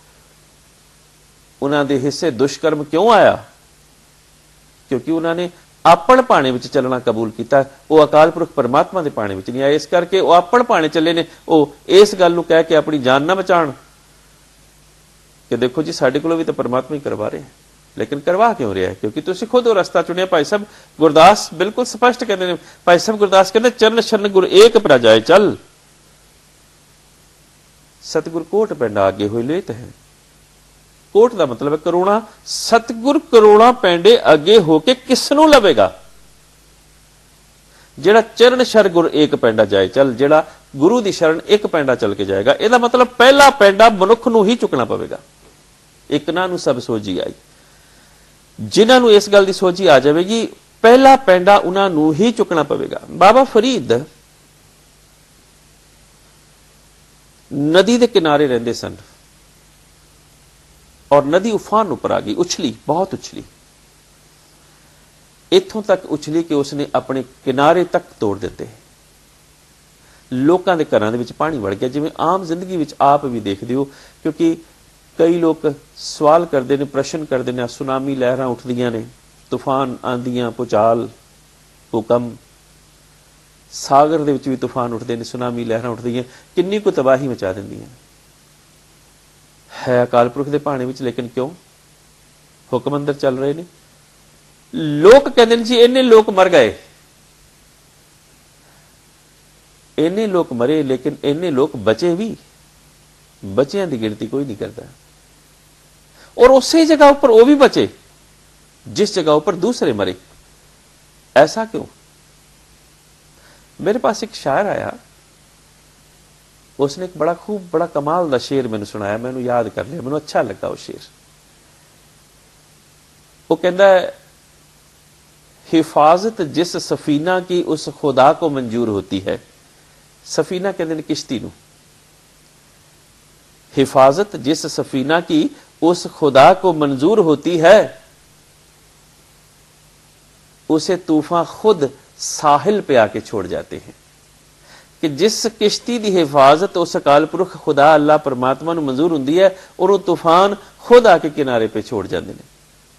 उन्हां दे हिस्से दुष्कर्म क्यों आया? क्योंकि उन्होंने अपन भाणे विच चलना कबूल किया। वो अकाल पुरख परमात्मा के भाणे विच नहीं आए। इस करके वो अपन भाणे चले ने। वो इस गल नूं कह के अपनी जान ना बचाण कि देखो जी साडे कोलों भी तो परमात्मा ही करवा रहे हैं। लेकिन करवा क्यों रहा है? क्योंकि तुसीं खुद वो रस्ता चुनिया। भाई साहब गुरदास बिल्कुल स्पष्ट कहते हैं, भाई साहब गुरदास कहते चरण शरण गुर एक पर जाए चल, सतगुर कोट पेंडा आगे हुई लेत है। कोट का मतलब है करोड़ा। सतगुर करोड़ा पेंडे अगे होके किसनू लवेगा? जेड़ा चरण शर गुर एक पेंडा जाए चल, जेड़ा गुरु दी शरण एक पेंडा चल के जाएगा। ਇਹਦਾ मतलब पहला पेंडा मनुख ਨੂੰ ही चुकना पवेगा। इकना ਨੂੰ सब सोझी आई। जिन्हां ਨੂੰ इस गल की सोझी आ जाएगी, पहला पेंडा उन्हां ਨੂੰ ही चुकना पवेगा। बाबा फरीद नदी के किनारे रहंदे सन और नदी उफान उपर आ गई, उछली, बहुत उछली, इत्थों तक उछली कि उसने अपने किनारे तक तोड़ दिते। लोगों के घरों के पानी वड़ गया, जिवें आम जिंदगी में आप भी देखते हो। क्योंकि कई लोग सवाल करते हैं, प्रश्न करते हैं, सुनामी लहरां उठदियां ने, तूफान आंदियां, भूचाल, भूकंप, सागर दे विच भी तूफान उठते हैं, सुनामी लहरां उठदियां, किन्नी को तबाही मचा दिंदियां है अकाल पुरख दे भाणे विच। लेकिन क्यों? हुक्म अंदर चल रहे ने। लोग कहते हैं जी इन्ने लोग मर गए, इन्ने लोग मरे, लेकिन इन्ने लोग बचे भी, बचियां की गिनती कोई नहीं करता। और उसी जगह पर वो भी बचे जिस जगह पर दूसरे मरे। ऐसा क्यों? मेरे पास एक शायर आया, उसने एक बड़ा खूब बड़ा कमाल का शेर मैंने सुनाया, मैंने याद कर लिया, मैंने अच्छा लगा वो शेर। वो कहता है, हिफाजत जिस सफीना की उस खुदा को मंजूर होती है। सफीना कहते हैं किश्ती नूं। हिफाजत जिस सफीना की उस खुदा को मंजूर होती है, उसे तूफान खुद साहिल पे आके छोड़ जाते हैं। कि जिस किश्ती की हिफाजत उस अकाल पुरख खुदा अल्लाह परमात्मा नूं मंजूर हुंदी है, और वो तूफान खुद आके किनारे पे छोड़ जाते हैं।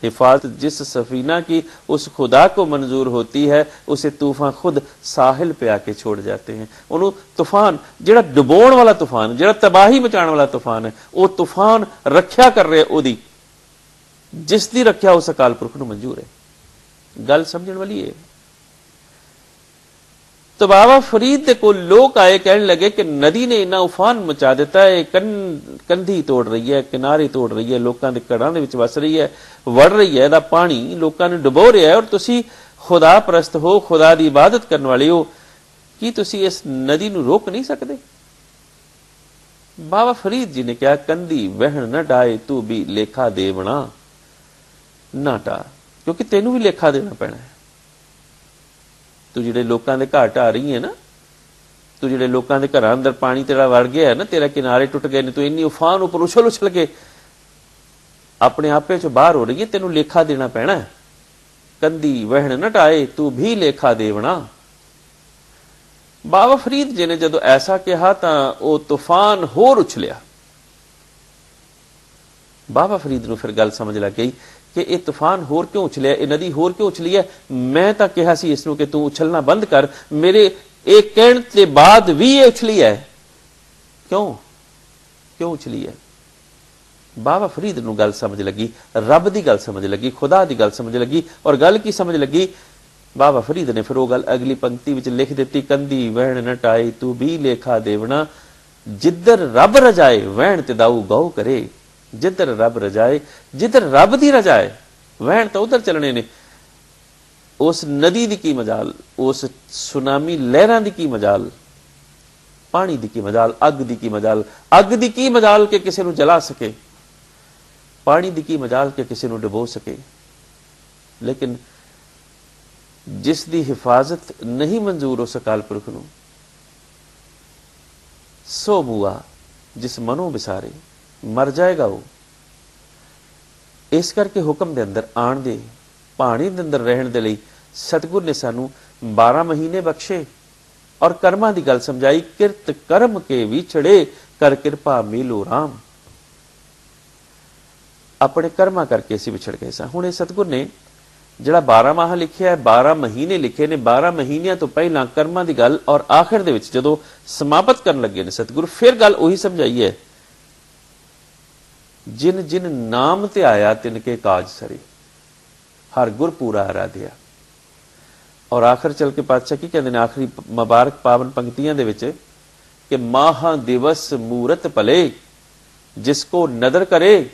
हिफाजत जिस सफीना की उस खुदा को मंजूर होती है, उसे तूफान खुद साहिल पे आके छोड़ जाते हैं। उन्होंने तूफान जिहड़ा डुबोण वाला तूफान, जिहड़ा तबाही मचाने वाला तूफान है, वो तूफान रख्या कर रहे ओदी, जिसकी रख्या उस अकाल पुरख नूं मंजूर है। गल समझण वाली है। तो बाबा फरीद को लोग आए, कहने लगे कि नदी ने इन्ना उफान मचा दिता है, कंधी तोड़ रही है, किनारे तोड़ रही है, लोगों के घरों के वस रही है, वड़ रही है, पानी लोगों ने डुबो रहा है, और तुसी खुदा परस्त हो, खुदा की इबादत करने वाले हो, कि तुसी इस नदी नूं रोक नहीं सकते? बाबा फरीद जी ने कहा, कंधी वहन न डाए तू भी लेखा देवना ना टा, क्योंकि तेनू भी लेखा देना पैना है। तू जिहड़े लोगों के घर ढा रही है ना, तू जिहड़े लोगों के घर अंदर पानी तेरा वड़ गया है ना, तेरा किनारे टुट गए ने, तू इन्नी उफान उपर उछल उछल के अपने आपे चो बाहर हो रही है, तेनू लेखा देना पैना है। कंधी वहन न टाए तू भी लेखा देवना। बाबा फरीद जी ने जदों ऐसा कहा तो वह तूफान होर उछलिया। बाबा फरीद नूं फिर गल समझ लग गई कि यह तूफान होर क्यों उछलिया, यह नदी होर क्यों उछली है। मैं तो कहा सी इसनूं कि तू उछलना बंद कर, मेरे एक कहण के बाद भी ये उछली है। क्यों क्यों उछली है? बाबा फरीद नूं गल समझ लगी, रब की गल समझ लगी, खुदा की गल समझ लगी। और गल की समझ लगी, बाबा फरीद ने फिर वो गल अगली पंक्ति विच लिख दी, कंधी वहन न टाए तू भी लेखा देवना, जिधर रब रजाए वहन ते दाऊ गौ करे। जिधर रब रजाए, जिधर रब दी रजाए, वहन तो उधर चलने ने। उस नदी दी की मजाल, उस सुनामी लहरां दी की मजाल, पानी दी की मजाल, अग दी की मजाल। अग दी की मजाल के किसी नूं जला सके, पानी दी की मजाल के किसी नूं डुबो सके। लेकिन जिस दी हिफाजत नहीं मंजूर उस अकाल पुरख नूं, सो मुआ जिस मनों बिसारे मर जाएगा वो। इस करके हुक्म दे अंदर आण दे, पानी दे अंदर रहण दे लई सतगुर ने सानू 12 महीने बख्शे और कर्मां दी गल समझाई। किरत कर्म के विछड़े कर किरपा मिलो राम। अपने कर्मा करके असीं विछड़ गए सां। हुण सतगुर ने जिहड़ा 12 माह लिखिया है, 12 महीने लिखे ने, 12 महीनों तो पहला कर्मां दी गल और आखिर दे विच जदों समाप्त करन लगे ने सतगुर, फिर गल उही समझाई है जिन जिन नाम ते आया तिनके काज सरे, हर गुर पूरा आराध्या। और आखिर चल के पातशाह की कहते हैं आखिरी मुबारक पावन पंक्तियां दे विच कि महा दिवस मूरत भले, जिसको नदर करे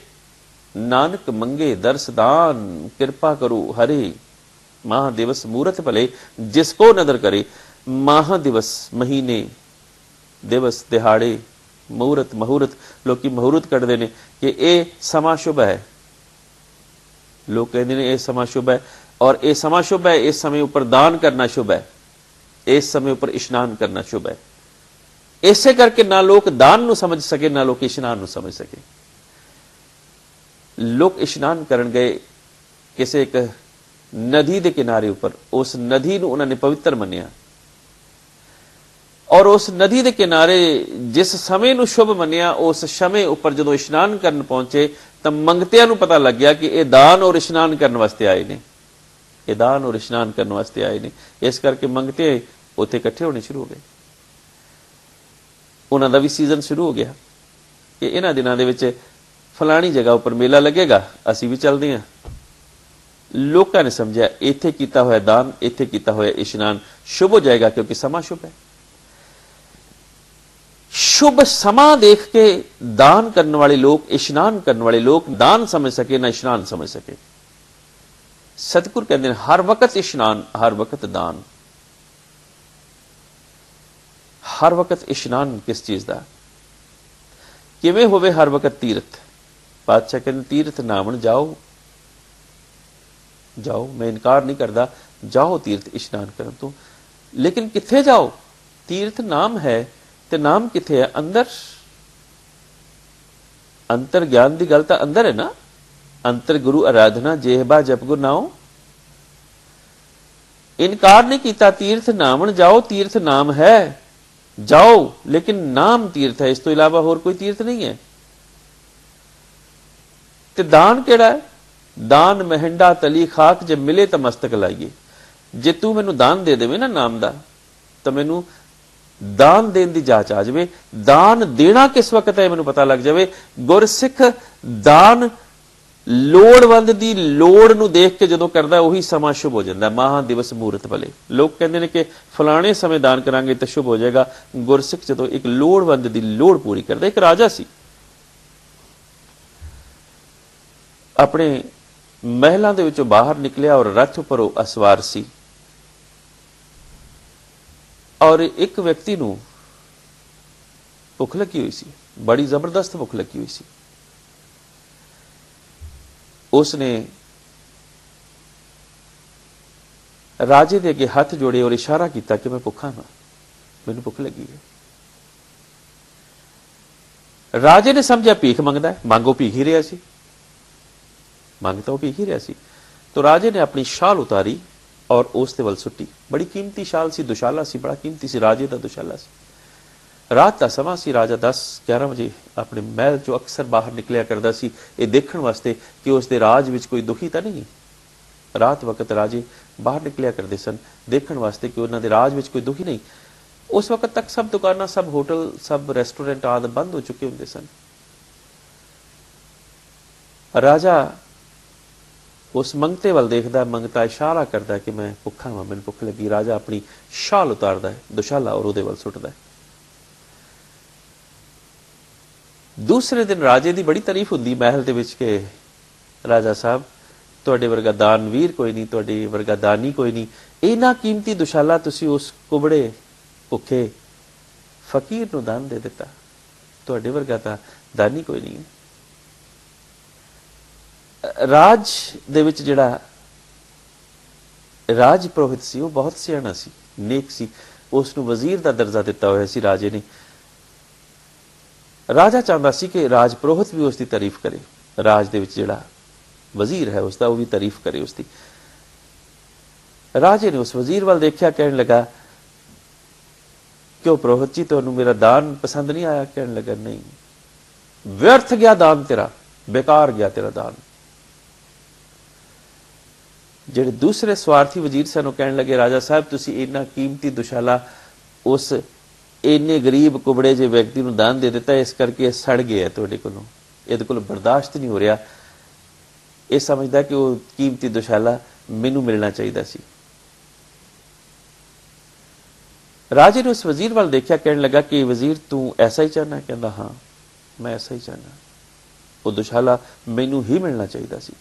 नानक मंगे दर्श दान, कृपा करो हरे। महा दिवस मूरत भले, जिसको नदर करे। महा दिवस महीने, दिवस दिहाड़े, मुहूर्त मुहूर्त, लोग मुहूर्त कटते हैं कि यह समा शुभ है। लोग कहते हैं यह समा शुभ है और यह समा शुभ है, इस समय ऊपर दान करना शुभ है, इस समय ऊपर इशनान करना शुभ है। इसे करके ना लोग दान नूं समझ सके, ना लोग इशनान नूं समझ सके। लोग इशनान करन गए किसी एक नदी के किनारे ऊपर, उस नदी नूं उन्होंने पवित्र मन्निया और उस नदी के किनारे जिस समय नूं शुभ मन्निया, उस समय ऊपर जो इशनान करन पहुंचे तो मंगतियां नूं पता लग गया कि यह दान और इशनान करने वास्ते आए ने, ये दान और इशनान करने वास्ते आए ने। इस करके मंगते उत्थे इकट्ठे होने शुरू हो गए। उन्हों का भी सीजन शुरू हो गया कि इन्हां दिनां दे विच फलानी जगह पर मेला लगेगा, असीं भी चलते हैं। लोगों ने समझा इत्थे कीता होया दान, इत्थे कीता होया इशनान शुभ हो जाएगा क्योंकि समा शुभ है। शुभ समा देख के दान करने वाले लोग, इशनान करने वाले लोग दान समझ सके ना इशनान समझ सके। सतगुर कहते हैं हर वक्त इशनान, हर वक्त दान। हर वक्त इशनान किस चीज का, किवें होवे हर वक्त तीर्थ। पातशाह कहते तीर्थ नावन जाओ, जाओ, मैं इनकार नहीं करता, जाओ तीर्थ इशनान करन तो, लेकिन किथे जाओ? तीर्थ नाम है ते नाम किथे है? अंदर। अंतर ज्ञान की गल तो अंदर है ना। अंतर गुरु आराधना जेहबा जप गुर नाओ। इनकार नहीं किया, तीर्थ नावन जाओ, तीर्थ नाम है, जाओ, लेकिन नाम तीर्थ है, इस तो इलावा होर कोई तीर्थ नहीं है। ते दान केड़ा है? दान महिंडा तली खाक, जे मिले तो मस्तक लाइए। जे तू मैनू दान दे देवे ना नाम दा, तो मैनू दान देन दी जाच आ जाए। दान देना किस वक्त है मैनू पता लग जाए। गुरसिख दान लोड़वंद दी लोड़ नूं देख के जदों करदा उही समा शुभ हो जाता। महा दिवस मूरत भले। लोग कहते हैं कि फलाने समय दान करांगे तो शुभ हो जाएगा। गुरसिख जदों एक लोड़वंद दी लोड़ पूरी करदा। एक राजा सी, अपने महलों दे विचों बाहर निकलिया और रथ उपर असवार सी और एक व्यक्ति नूं भुख लगी हुई सी, बड़ी जबरदस्त भुख लगी हुई सी। उसने राजे दे अगे हाथ जोड़े और इशारा किया कि मैं भुखा हां, मैनूं भुख लगी है। राजे ने समझा भीख मंगदा है, मांगो भीख ही रहा सी, मांग तो भीख ही रहा सी। तो राजे ने अपनी शाल उतारी और उस दे वल सुट्टी। बड़ी कीमती शाल सी, दुशाला सी, बड़ा कीमती सी, राजे का दुशाला सी। रात का समा सी, राजा 10-11 बजे अपने महल चो अक्सर बाहर निकलिया करता सी, ये देखने वास्ते कि उसके राज विच कोई दुखी तो नहीं। रात वक्त राजे बाहर निकलिया करते सन देखने वास्ते कि उन्होंने राज विच कोई दुखी नहीं। उस वक्त तक सब दुकानां, सब होटल, सब रेस्टोरेंट आदि बंद हो चुके होंदे सन। राजा उस मंगते वाल देखता, मंगता इशारा करता कि मैं भुखा हाँ, मैनूं भुख लगी। राजा अपनी शाल उतारता है, दुशाला, और उहदे वल सुटदा है। दूसरे दिन राजे की बड़ी तारीफ हुंदी महल दे विच कि राजा साहब तुहाडे वर्गा दानवीर कोई नहीं, तुहाडे वर्गा दानी कोई नहीं। इन्ना कीमती दुशाला तुसीं उस कुबड़े भुखे फकीर नूं दान दे दिता, तुहाडे वर्गा तां दानी कोई नहीं है। राज दे विच जिहड़ा राज पुरोहित सी वो बहुत सियाणा सी, नेक सी। उसनूं वजीर का दर्जा दिता होया सी राजे ने। राजा चाहता सी कि राज पुरोहित भी उसकी तारीफ करे, राज दे विच जिहड़ा वजीर है उसका वो भी तारीफ करे उसकी। राजे ने उस वजीर वाल देखा, कहने लगा क्यों पुरोहित जी तुहानूं मेरा दान पसंद नहीं आया? कहने लगा नहीं, व्यर्थ गया दान तेरा, बेकार गया तेरा दान। जेडे दूसरे स्वार्थी वजीर सन कहने लगे राजा साहब तुसी इन्ना कीमती दुशाला उस इन्ने गरीब कुबड़े जे व्यक्ति नूं दान दे दिता, इस करके सड़ गया तुहाडे कोलों, ਇਹਦੇ ਕੋਲ ਬਰਦਾਸ਼ਤ नहीं हो रहा, ਇਹ समझदा कि वो कीमती दुशाला मैनू मिलना चाहिए सी। राजे ने उस वजीर वाल देखा, कहने लगा कि वजीर तू ऐसा ही चाहना? कहता हाँ मैं ऐसा ही चाहना, वो दुशाला मैनू ही मिलना चाहिए सी।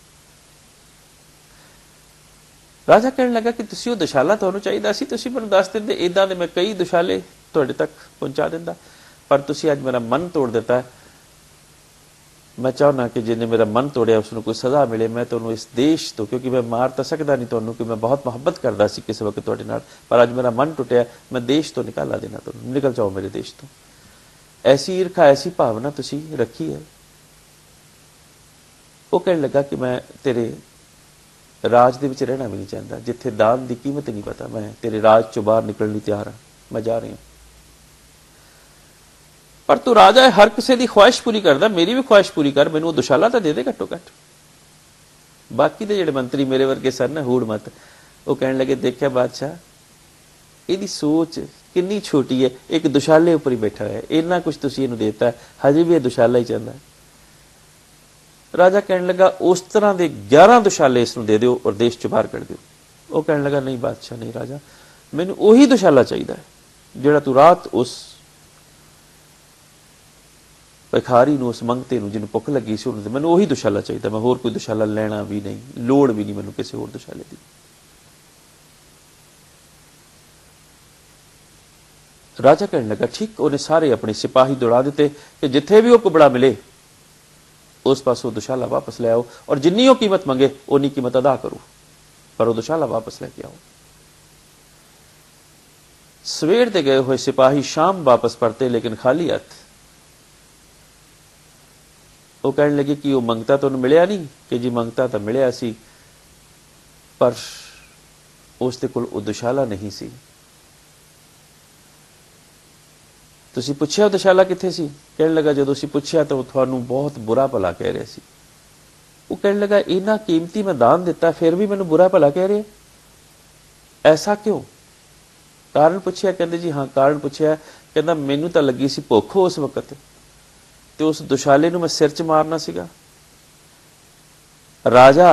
राजा कहने लगा कि तुसी वो दुशाला तुहानू चाहिए सी, तुसी मैनू दस दिंदे, इदां दे मैं कई दुशाले तुहाडे तक पहुंचा दिंदा, पर तुसी अज मेरा मन तोड़ दिता है। मैं चाहना कि जिन्हें मेरा मन तोड़िया उसनू कोई सज़ा मिले। मैं तुहानू इस देश तो, क्योंकि मैं मार तो सकदा नहीं तुहानू कि मैं बहुत मुहब्बत करदा सी किसी वक्त तुहाडे नाल, पर अज मेरा मन टुटिया, मैं देश तो निकाला देना तुहानू, निकल जाओ मेरे देश तो। ऐसी ईर्खा ऐसी भावना तुसी रखी है। वो कहने लगा कि मैं तेरे राज दे विच रहना भी नहीं चाहता, जिथे दान की कीमत नहीं पता, मैं तेरे राज चो बाहर निकलने लई तैयार हाँ, मैं जा रही हूं। पर तू राजा है, हर किसी की ख्वाहिश पूरी करदा, मेरी भी ख्वाहिश पूरी कर, मैनू दुशाला तो दे दे घट्टो घट। बाकी दे जिहड़े मंत्री मेरे वर्गे सन ना हूड़ मत, वो कहने लगे देखिया बादशाह इहदी सोच कितनी छोटी है, एक दुशाले उपर ही बैठा है, इन्ना कुछ तुसीं इहनूं देता है, हजे भी यह दुशाला ही चाहता है। राजा कहने लगा उस तरह के 11 दुशाले इसनूं दे दिओ और देश चों बाहर कढ दिओ। वो कहने लगा नहीं बादशाह नहीं राजा, मैनू उही दुशाला चाहिए है जिहड़ा तू रात उस भिखारी नूं, उस मंगते नूं जिन्होंने भुख लगी सी उन्होंने, मैनू उही दुशाला चाहिए, मैं होर कोई दुशाला लेना भी नहीं, लोड़ भी नहीं मैनू किसी होर दुशाले की। राजा कहने लगा ठीक। उन्हें सारे अपने सिपाही दौड़ा दिते कि जिथे भी वो कुबड़ा मिले उस पास वो दुशाला वापस ले आओ, और जिन्नी वो कीमत मंगे उन्नी कीमत अदा करो, पर वो दुशाला वापस लेके आओ। सवेर दे गए हुए सिपाही शाम वापस परते, लेकिन खाली हथ। वो कहने लगे कि वो मंगता तो मिलिया नहीं, कि जी मंगता तो मिलिया सी, पर उसदे कोल वो दुशाला नहीं सी। तुसी पुछया दुशाला किथे सी? कहने लगा जदों असीं पुछया तो तुहानू बहुत बुरा भला कह रहा सी। वो कहने लगा इन्ना कीमती मैं दान दिता फिर भी मैनू बुरा भला कह रहे, ऐसा क्यों? कारण पुछया? कहते जी हाँ कारण पुछया। कहता मैनू तो लगी सी भुख उस वक्त, तो उस दुशाले नूं मैं सिर च मारना सीगा। राजा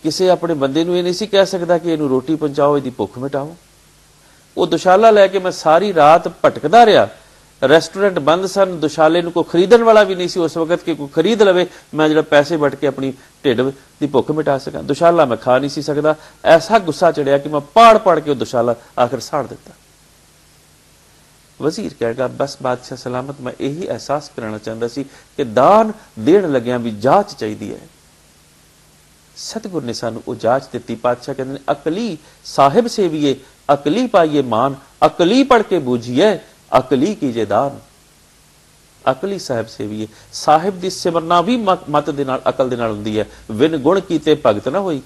किसी अपने बंदे नूं ये नहीं सी कह सकदा कि इहनूं रोटी पहुंचाओ, इहदी भुख मिटाओ। वो दुशाला लैके मैं सारी रात भटकदा रहा, रेस्टोरेंट बंद सन, दुशाले नूं कोई खरीदण वाला भी नहीं सी उस वक्त कि कोई खरीद लवे, मैं जिहड़ा पैसे वट के अपनी ढिड दी भुख मिटा सकां। दुशाला मैं खा नहीं सी सकदा। ऐसा गुस्सा चढ़िया कि मैं पाड़ पाड़ के दुशाला आखिर साड़ दिता। वजीर कहेगा बस बादशाह सलामत, मैं यही एहसास कराना चाहता सी कि दान देण लग्या भी जांच चाहिए है। सतगुर ने सानू वो जांच दी। पातशाह कहते हैं अकली साहिब सेविए अकली पाइए मान, अकली पढ़ के बूझिए अकली कीजिए दान। अकली साहिब सेविए, साहिब दी सिमरना भी मत दे नाल अकल दे नाल हुंदी है। विन गुण कीते भगत ना होई,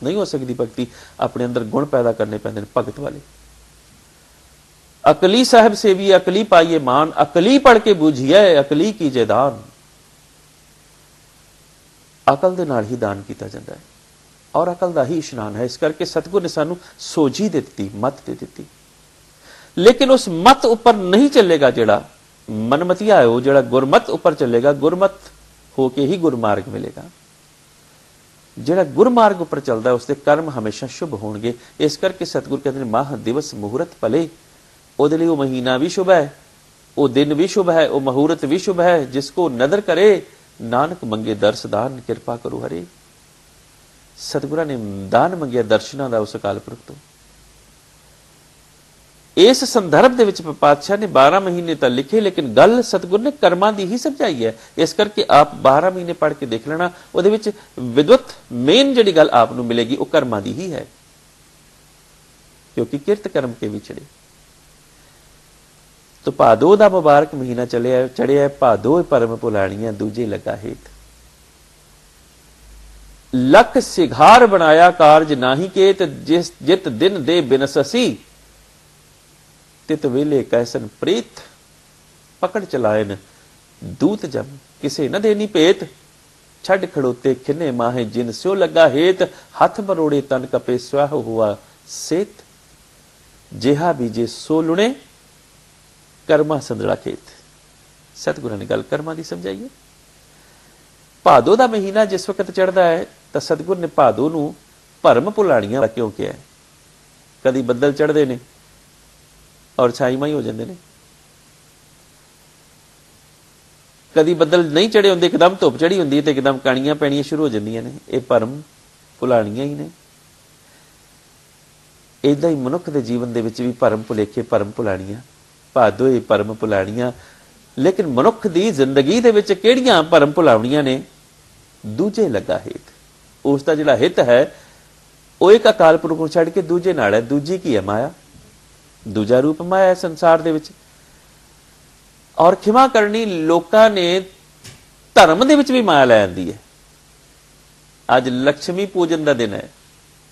नहीं हो सकती भगती, अपने अंदर गुण पैदा करने पैंदे भगत वाले। अकली साहिब सेविए अकली पाइए मान, अकली पढ़ के बूझिए अकली कीजिए दान। अकल दे नाल ही दान किया जाता है और अकल का ही इशनान है। इस करके सतगुर ने सानू सोझी दे दी, मत दे दी। लेकिन उस मत उपर नहीं चलेगा जिहड़ा मनमतिया है, वो जिहड़ा गुरमत उपर चलेगा, गुरमत होके ही गुरमार्ग मिलेगा। जिहड़ा गुरमार्ग उपर चलता है उसके कर्म हमेशा शुभ होंगे। इस करके सतगुर कहते हैं माह दिवस मुहूर्त भले, उहदे लई वो महीना भी शुभ है, वो दिन भी शुभ है, वो मुहूर्त भी शुभ है। जिसको नदर करे नानक मंगे दर्श दान, कृपा करो हरे। सतगुरा ने दान मंगिया दर्शना का उस अकाल पुरख तो। इस संदर्भ दे विच पातशाह ने 12 महीने तक लिखे, लेकिन गल सतगुर ने कर्मां दी ही समझाई है। इस करके आप 12 महीने पढ़ के देख लेना, उहदे विच विद्वत मेन जिहड़ी गल आपनूं मिलेगी वो कर्मां दी ही है, क्योंकि किरत कर्म के विछड़े। तो भादो का मुबारक महीना चढ़िया, भादो परम भुलाणियां दूजे लगा हेठ। लख सिघार बनाया कारज नाही केत, जिस जित दिन दे बिनससी, तित वेले कैसन प्रीत, पकड़ चलायन दूत जम किसे न देनी पेत, छड़ खड़ोते खिने माहे जिन स्यो लगा हेत, हाथ मरोड़े तन कपे स्वाह हुआ सेत, जेहा बीजे सो लुणे कर्मा संदड़ा खेत। सतगुरां ने गल कर्मां दी समझाई है। भादो का महीना जिस वक्त चढ़ता है तो सतगुर ने भादो नूं भरम भुलाणियां क्यों कहा है? कदी बदल चढ़ते हैं और छाईमाई हो जाते हैं, कदी बदल नहीं चढ़े होंगे, एकदम धुप चढ़ी होंगी तो एकदम काणियां पैणियां शुरू हो जांदियां ने। ये भरम भुलाणियां ही ने। इदां ही मनुख के जीवन दे विच भी भरम भुलेखे, भरम भुलाणियां, भादोए भरम भुलाणियां। लेकिन मनुख की जिंदगी दे विच किहड़ियां भरम भुलावणियां ने? दूजे लगा हित। उसका जिहड़ा हित है वो एक अकाल पुरख नूं छड्ड के दूजे नाल है। दूजी की है? माया। दूजा रूप माया है संसार दे विच। और खिमा करनी लोकां ने धर्म दे विच भी माया लै आंदी है। अज लक्ष्मी पूजन का दिन है,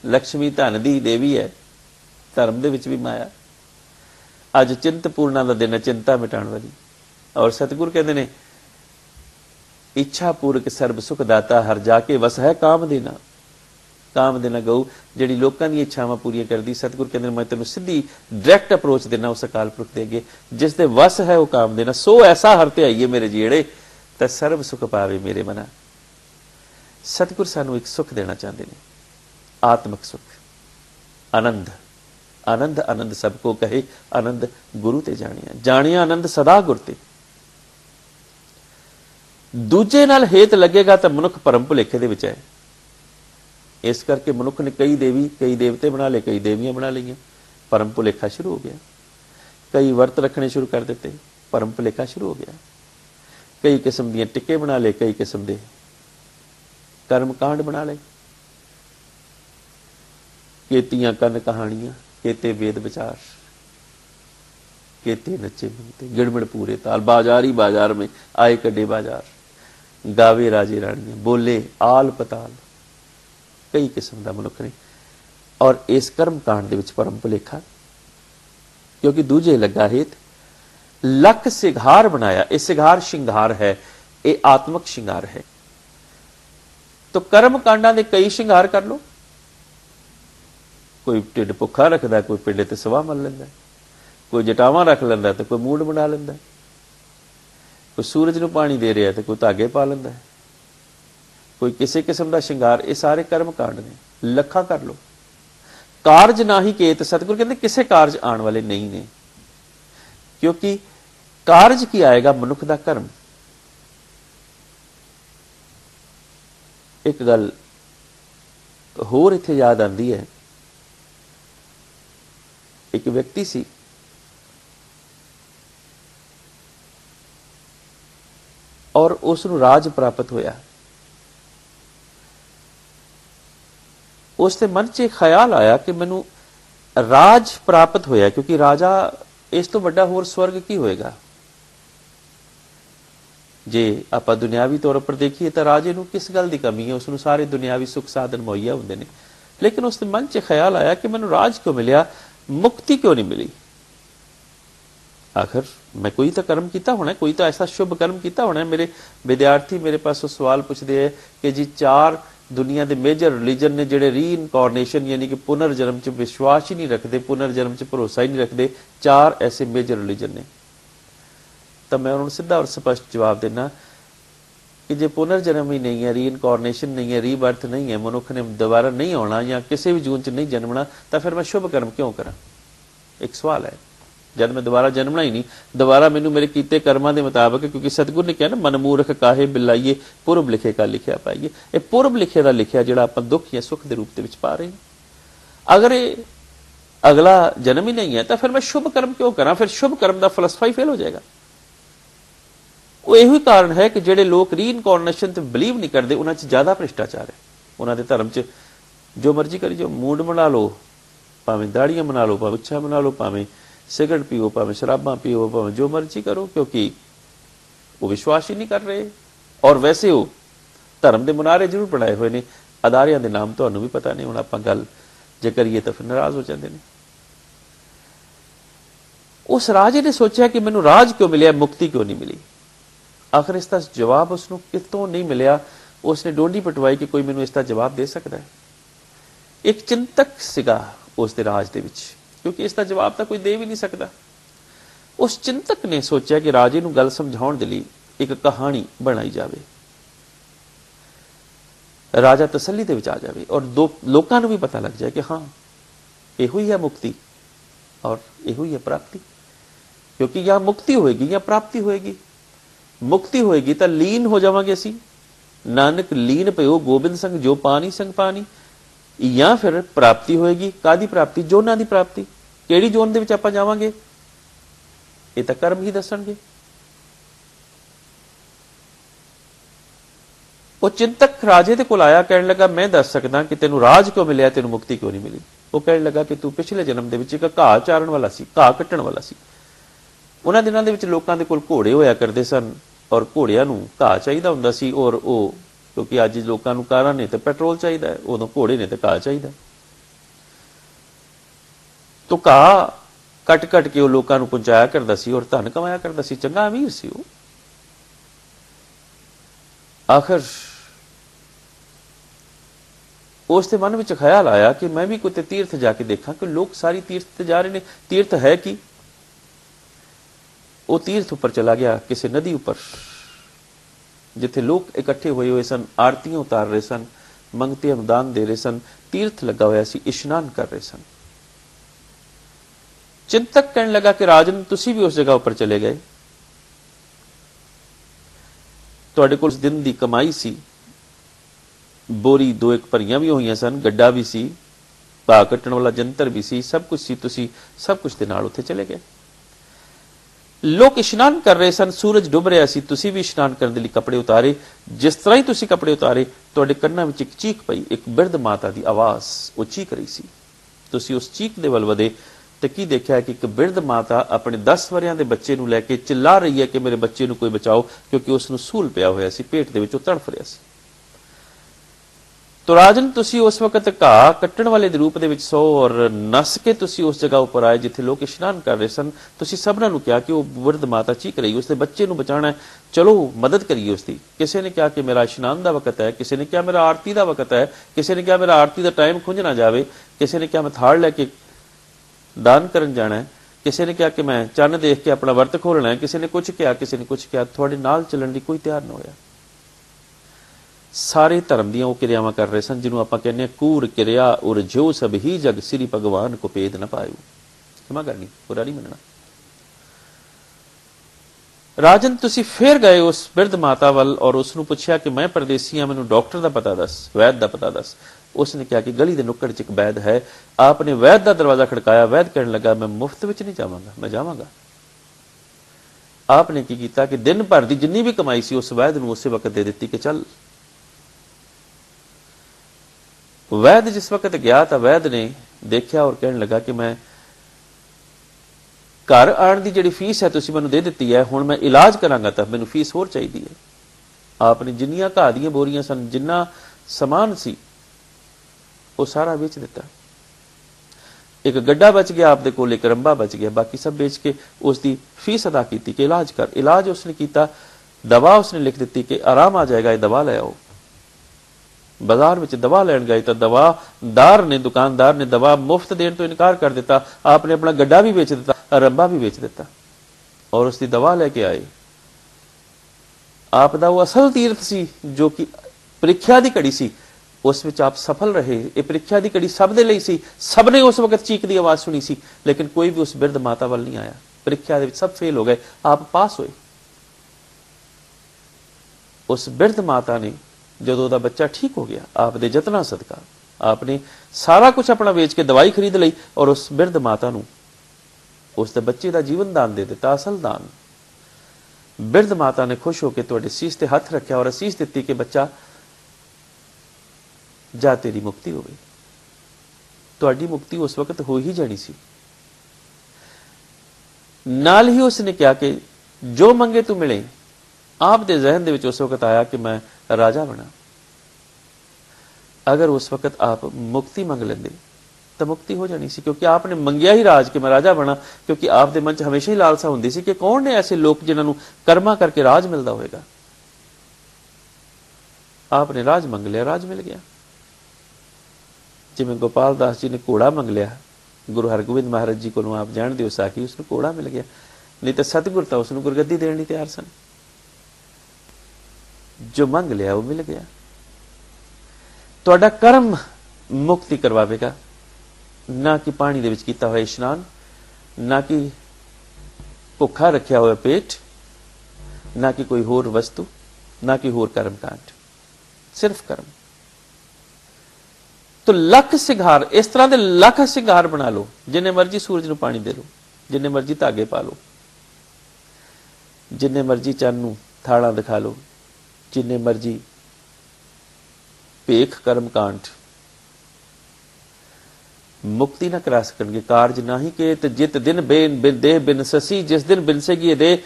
लक्ष्मी धन दी देवी है, धर्म दे विच भी माया। अज चिंतपूर्णा का दिन है, चिंता मिटाण वाली। और सतगुर कहते हैं इच्छा पूरक सर्ब सुख दाता हर जाके वस है काम देना। काम देना गऊ जिहड़ी लोकां दी इच्छावां पूरीआं करदी। सतगुर कहते मैं तैनूं सीधी डायरैक्ट अप्रोच देना उस अकाल पुरख दे अगे जिस दे वस है वो काम देना। सो ऐसा हर ते आईए मेरे जेड़े तां सर्ब सुख पावे मेरे मना। सतगुर सानूं एक सुख देना चाहते हैं, आत्मक सुख, आनंद। आनंद आनंद सबको कहे, आनंद गुरु ते जानिया। जानिया आनंद सदा गुर ते। दूजे नाल हेत लगेगा तो मनुख भरम भुलेखे दे विच है। इस करके मनुख ने कई देवी कई देवते बना ले, कई देवियां बना लईआं, भरम भुलेखा शुरू हो गया। कई वर्त रखने शुरू कर दिते, भरम भुलेखा शुरू हो गया। कई किस्म दीआं टिक्के बना ले, कई किस्म दे कर्म कांड बना ले। केतियां कन कहानियां, केते वेद विचार, केते नचे मिलते, गिड़मिड़ पूरे ताल, बाजार ही बाजार में आए कड्डे बाजार, गावे राजे रानियां, बोले आल पताल। कई किस्म का मनुख ने। और इस कर्म कांड दे विच भरम भुलेखा, क्योंकि दूजे लगा हेत लख सिघार बनाया। यह सिघार श्रृंगार है, यह आत्मक श्रृंगार है। तो कर्म कांडा दे कई श्रृंगार कर लो। कोई ढिड भुखा रखता, कोई पिंडे ते सवा मल लैंदा, कोई जटावां रख लैंदा तो कोई मूड बना लैंदा, कोई सूरज नूं पानी दे रहा तो कोई धागे पा लैंदा, कोई किसी किस्म का श्रृंगार। ये सारे कर्म कांड ने, लखा कर लो। कारज ना ही केत, सतगुर कहते किसे कारज आने वाले नहीं ने, क्योंकि कारज की आएगा मनुख का कर्म। एक गल होर इत्थे याद आती है। एक व्यक्ति सी, और उसनूं राज प्राप्त होया। उसके मन च ख्याल आया कि मैनू राज प्राप्त होया, क्योंकि राजा इस तो वड्डा होर स्वर्ग की होएगा। जे आपां दुनियावी तौर पर देखिए तो राजे नूं किस गल की कमी है, उसनूं सारे दुनियावी सुख साधन मुहैया होंदे ने। लेकिन उसके मन च ख्याल आया कि मैनू राज क्यों मिलिया, मुक्ति क्यों नहीं मिली। आखिर मैं कोई तो कर्म किया होना, कोई तो ऐसा शुभ कर्म किया होना। मेरे विद्यार्थी मेरे पास सवाल पूछते हैं कि जी 4 दुनिया के मेजर रिलीजन ने जिहड़े रीइनकॉर्नेशन यानी कि पुनर्जन्म च विश्वास ही नहीं रखते, पुनर्जन्म च भरोसा ही नहीं रखते, 4 ऐसे मेजर रिलीजन ने। तो मैं उन्होंने सीधा और स्पष्ट जवाब देना कि जे पुनर्जन्म ही नहीं है, रीइनकॉर्नेशन नहीं है, रीबर्थ नहीं है, मनुख ने दोबारा नहीं आना या किसी भी जून च नहीं जन्मना, तो फिर मैं शुभ कर्म क्यों करा। एक सवाल है। जब मैं दोबारा जन्मना ही नहीं, दोबारा मैनू मेरे कीते कर्मां दे मुताबिक, क्योंकि सतगुर ने कहा ना मनमूर्ख काहे बिलाइए पूर्व लिखे का लिखिया पाइए। ये पूर्व लिखे का लिखिया जिहड़ा आपां दुख या सुख के रूप दे विच पा रहे हैं, अगर ये अगला जन्म ही नहीं है तो फिर मैं शुभ कर्म क्यों करा। फिर शुभ कर्म का फलसफा ही फेल हो जाएगा। वो यही कारण है कि जिहड़े लोग रीइनकॉर्नेशन ते बिलीव नहीं करते उन्हां च ज्यादा भ्रिष्टाचार है। उन्हां दे धर्म च जो मर्जी करी जो मूड बना लो, भावें दाड़ियां बना लो, भावें इच्छा बना लो, भावें सिगरट पीओ, भावें शराबां पीओ, भावें जो मर्जी करो, क्योंकि वो विश्वास ही नहीं कर रहे। और वैसे वो धर्म के मुनारे जरूर बनाए हुए ने, अदारियां के नाम तुहानूं भी पता नहीं। हुण आपां गल जे करिए तो फिर नाराज हो जाते हैं। उस राजे ने सोचा कि मैनूं राज क्यों मिलिया, मुक्ति क्यों नहीं मिली। आखिर इसका जवाब उसनूं कितों नहीं मिलिया। उसने डोंडी पटवाई कि कोई मैनूं इसका जवाब दे सकता है। एक चिंतक सीगा उसके राज दे विच, क्योंकि इसका जवाब तो कोई दे भी नहीं सकता। उस चिंतक ने सोचा कि राजे नूं गल समझाउण दे लई एक कहानी बनाई जाए, राजा तसल्ली दे विच आ जाए और लोकां नूं भी पता लग जाए कि हाँ इहो ही है मुक्ति और इहो ही है प्राप्ति। क्योंकि या मुक्ति होएगी या प्राप्ति होएगी। मुक्ति होएगी तो लीन हो जावांगे असीं, नानक लीन पयो गोबिंद संग जो पानी संग पानी। या फिर प्राप्ति होएगी, कादी प्राप्ति? जोनां दी प्राप्ति। किहड़ी जोन दे विच आपां जावांगे ये तां कर्म ही दसणगे। वो चिंतक राजे दे कोल आया, कहण लगा मैं दस सकदा कि तैनूं राज क्यों मिलिया, तैनूं मुक्ति क्यों नहीं मिली। वो कहण लगा कि तू पिछले जन्म दे विच एक घाह चारण वाला सी, घाह कट्टण वाला सी। उन्हां दिनां दे विच लोकां दे कोल घोड़े होया करदे सन और घोड़ियां नूं घाह चाहीदा हुंदा सी और वो क्योंकि अज लोकां नूं कारां ने ते पेट्रोल चाहीदा है, उदों घोड़े ने ते घाह चाहीदा। तो घाह कट कट के वो लोकां नूं पहुंचाया करदा सी और धन कमाया करदा सी, चंगा अमीर सी वो। आखिर उसके मन में ख्याल आया कि मैं भी कोई तीर्थ जाके देखा कि लोग सारी तीर्थ ते जा रहे ने, तीर्थ है कि? वो तीर्थ उपर चला गया, किसी नदी उपर जिथे लोग इकट्ठे हुए सन, आरतियां उतार रहे सन, मंगते अनुदान दे रहे सन, तीर्थ लगा हुआ सी, इशनान कर रहे सन। चिंतक कहने लगा कि राजन तुसी भी उस जगह उपर चले गए, तुहाडे कोल उस दिन दी कमाई सी, बोरी दो एक भरियां भी होईयां सन, गड्ढा भी सी, घाह कट्टण वाला जंतर भी सी, सब कुछ सी, तुसी सब कुछ दे नाल उत्थे चले गए। लोग इशनान कर रहे सन, सूरज डुब रहा सी, तुसी भी इशनान करने के लिए कपड़े उतारे। जिस तरह ही तुसी कपड़े उतारे तुहाडे कन्नां विच एक चीख पई, एक बिरध माता दी आवाज़ वो चीख रही सी। तुसी उस चीख दे वल वधे ते की देखिया कि एक बिरध माता अपने 10 वरियां दे बच्चे नूं लैके चिल्ला रही है कि मेरे बच्चे नूं कोई बचाओ, क्योंकि उसनूं सूल पिया होया सी, पेट दे विच वो तड़फ रहा सी। तो राजन तुसी उस वक्त घाह कट्टण वाले दे रूप दे विच सो और नस के तुसी उस जगह उपर आए जिथे लोग इशनान कर रहे सन। तुसी सबनां नूं कहा कि वो बिरध माता चीक रही, उसके बच्चे नूं बचाना है, चलो मदद करिए उसकी। किसी ने कहा कि मेरा इशनान का वक्त है, किसी ने कहा मेरा आरती का वक्त है, किसी ने कहा मेरा आरती का टाइम खुंज ना जाए, किसी ने कहा मैं थाड़ लैके दान करन जाना है, किसी ने कहा कि मैं चन्न देख के अपना वर्त खोलना है, किसी ने कुछ कहा, किसी ने कुछ कहा। थोड़े नाल चलण लई कोई तैयार ना होया। सारे धर्म दियां वो क्रियावां कर रहे सन जिन्होंने आपां कहने कूर क्रिया उर जो सब ही जग श्री भगवान को पेद न पायू। क्षमा करनी, बुरा नहीं मनना। राजन तुसी फिर गए उस बिरध माता वल और उसनूं पुछया कि मैं परदेसी हाँ, मैनूं डॉक्टर का पता दस, वैद का पता दस। उसने कहा कि गली के नुक्कड़ च एक वैद है। आपने वैद का दरवाजा खड़काया, वैद कहने लगा मैं मुफ्त विच नहीं जावांगा, मैं जावांगा। आपने की कीता कि दिन भर की जिन्नी भी कमाई सी उस वैद नूं उस वक्त दे दित्ती कि चल। वैद जिस वक्त गया तो वैद ने देखा और कहने लगा कि मैं घर आने की जिहड़ी फीस है तुसीं मैनूं दे दित्ती है, हुण मैं इलाज करांगा तो मैनूं फीस होर चाहिदी है। आपने जिन्नियां घाह दीयां बोरियां सन, जिन्ना समान सी वो सारा बेच दिता। एक गड्ढा बच गया आपदे कोल, एक रंबा बच गया, बाकी सब बेच के उसकी फीस अदा की कि इलाज कर। इलाज उसने किया, दवा उसने लिख दी कि आराम आ जाएगा, ये दवा ले आओ। बाजार में दवा लैन गए तो दवादार ने, दुकानदार ने दवा मुफ्त देने तो इनकार कर दिता। आपने अपना गड्ढा भी बेच दिता, रंबा भी बेच दिता और उसकी दवा लेके आए। आपदा वो असल तीर्थ सी जो कि परीक्षा की घड़ी सी, उस विच आप सफल रहे। ये परीक्षा की घड़ी सब दे लई सी, सब ने उस वक्त चीख की आवाज सुनी सी, लेकिन कोई भी उस बिरध माता वाल नहीं आया। परीक्षा दे सब फेल हो गए, आप पास हुए। उस बिरध माता ने जदों दा बच्चा ठीक हो गया, आपदे जतना सदका आपने सारा कुछ अपना बेच के दवाई खरीद लई और उस बिरध माता नूं उसके बच्चे का जीवन दान दे दिता, असल दान। बिरध माता ने खुश होकर तुहाडे सीस ते हथ रखा और असीस दित्ती कि बच्चा जा तेरी मुक्ति हो गई। तुहाडी मुक्ति उस वक्त हो ही जानी सी। नाल ही उसने कहा कि जो मंगे तू मिले। आप दे जहन दे विच उस वक्त आया कि मैं राजा बना। अगर उस वक्त आप मुक्ति मंग लेंदे तो मुक्ति हो जानी सी, क्योंकि आपने मंगिया ही राज कि मैं राजा बना। क्योंकि आपके मन च हमेशा ही लालसा हुंदी सी कि कौन ने ऐसे लोग जिन्होंने कर्मा करके राज मिलता होएगा। आपने राज मंग लिया, राज मिल गया। जिवें गोपाल दास जी ने घोड़ा मंग लिया, गुरु हरगोबिंद महाराज जी को आप जानते हो साखी, उसने घोड़ा मिल गया। नहीं तो सतगुर तो उसनूं गुरगद्दी देण लई तैयार सन। जो मंग लिया वो मिल गया। तुहाडा कर्म मुक्ति करवावेगा, ना कि पानी दे विच कीता होया इशनान, ना कि भुखा रखिया होया पेट, ना कि कोई होर वस्तु, ना कि होर कर्मकांड, सिर्फ कर्म। तो लख सिंगार, इस तरह के लख सिंगार बना लो, जिन्ने मर्जी सूरज नूं पानी दे लो, जिन्ने मर्जी धागे पा लो, जिन्ने मर्जी चंद नूं थाड़ा दिखा लो, जिन्ने मर्जी भेख कर्मकांड, मुक्ति ना करा सकणगे। कारज नाही के ते जित दिन बेन बिन देह बिन ससी, जिस दिन बिनसेगी देह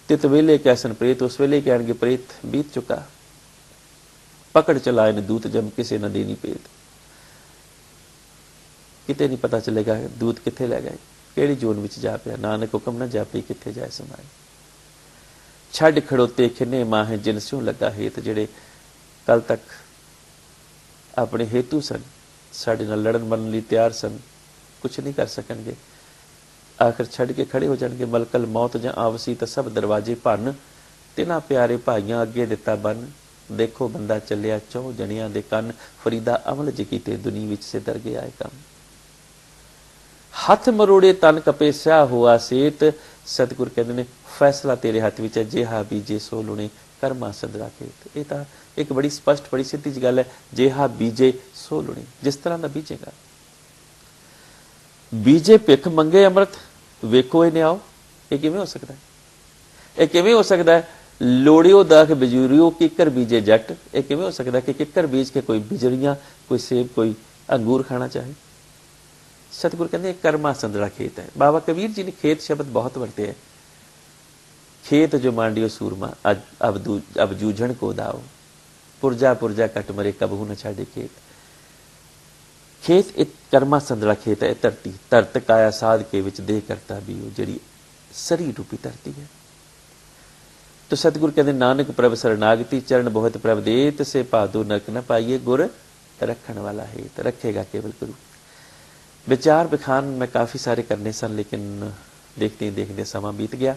तित वेले कैसन प्रेत, उस वेले कहणगे प्रेत बीत चुका। पकड़ चलाए न दूत जम किसे न देनी पेत, किते नहीं पता चलेगा दूत किथे लै गए, केड़ी जोन विच जा पिया। नानक हुक्म न जापी किथे जाए समाए, छड़ खड़ोते खिने माहे जिन स्यों लगा हेत। जिहड़े कल तक अपने हेतु सन, साडे नाल लड़न मरन लई तैयार सन, कुछ नहीं कर सकणगे। आखिर छड़ के खड़े हो जाणगे। मलकल मौत जां आवसी तां सब दरवाजे भन, तिन्हां प्यारे भाइयां अगे दिता बन। देखो बंदा चलिया चौ जणियां दे कन, फरीदा अमल जे कीते दुनी विच सिदर गया है कम। हथ मरोड़े तन कपे स्या हुआ सेत, सतगुर कहते ने फैसला तेरे हथ विच है, जेहा बीजे सो लुणे कर्मा सदरा खेत। ये तो एक बड़ी स्पष्ट बड़ी सीधी जी गल है, जेहा बीजे सो लुणे, जिस तरह का बीजेगा। बीजे भिख मंगे अमृत वेखो इन्हें आओ, ये किवें हो सकता है? ये किवें हो सकता है? लोड़ियो दाख बिजूरियो किकर बीजे जट, ये किवें हो सकता है कि किकर बीज के कोई बिजड़ियां, कोई सेब, कोई अंगूर खाना चाहे? सतगुरु कहते कर्मा संदड़ा खेत है। बाबा कबीर जी ने खेत शब्द बहुत वरते हैं। खेत जो मांडियो सूरमा अब जूझण को दाओ, पुरजा पुरजा कट मरे कबहू न छाड़े खेत। खेत एक कर्मा संदड़ा खेत है। धरती धरत काया साध के विच देह करता भी हो, जड़ी सरी रूपी धरती है। तो सतगुरु कहते नानक प्रभ शरणागति, चरण बहुत प्रभ देत, से पादो नरक न पाइए, गुर रखण वाला हेत। रखेगा केवल गुरु। विचार विखान मैं काफी सारे करने सन, लेकिन देखते ही देखते समा बीत गया।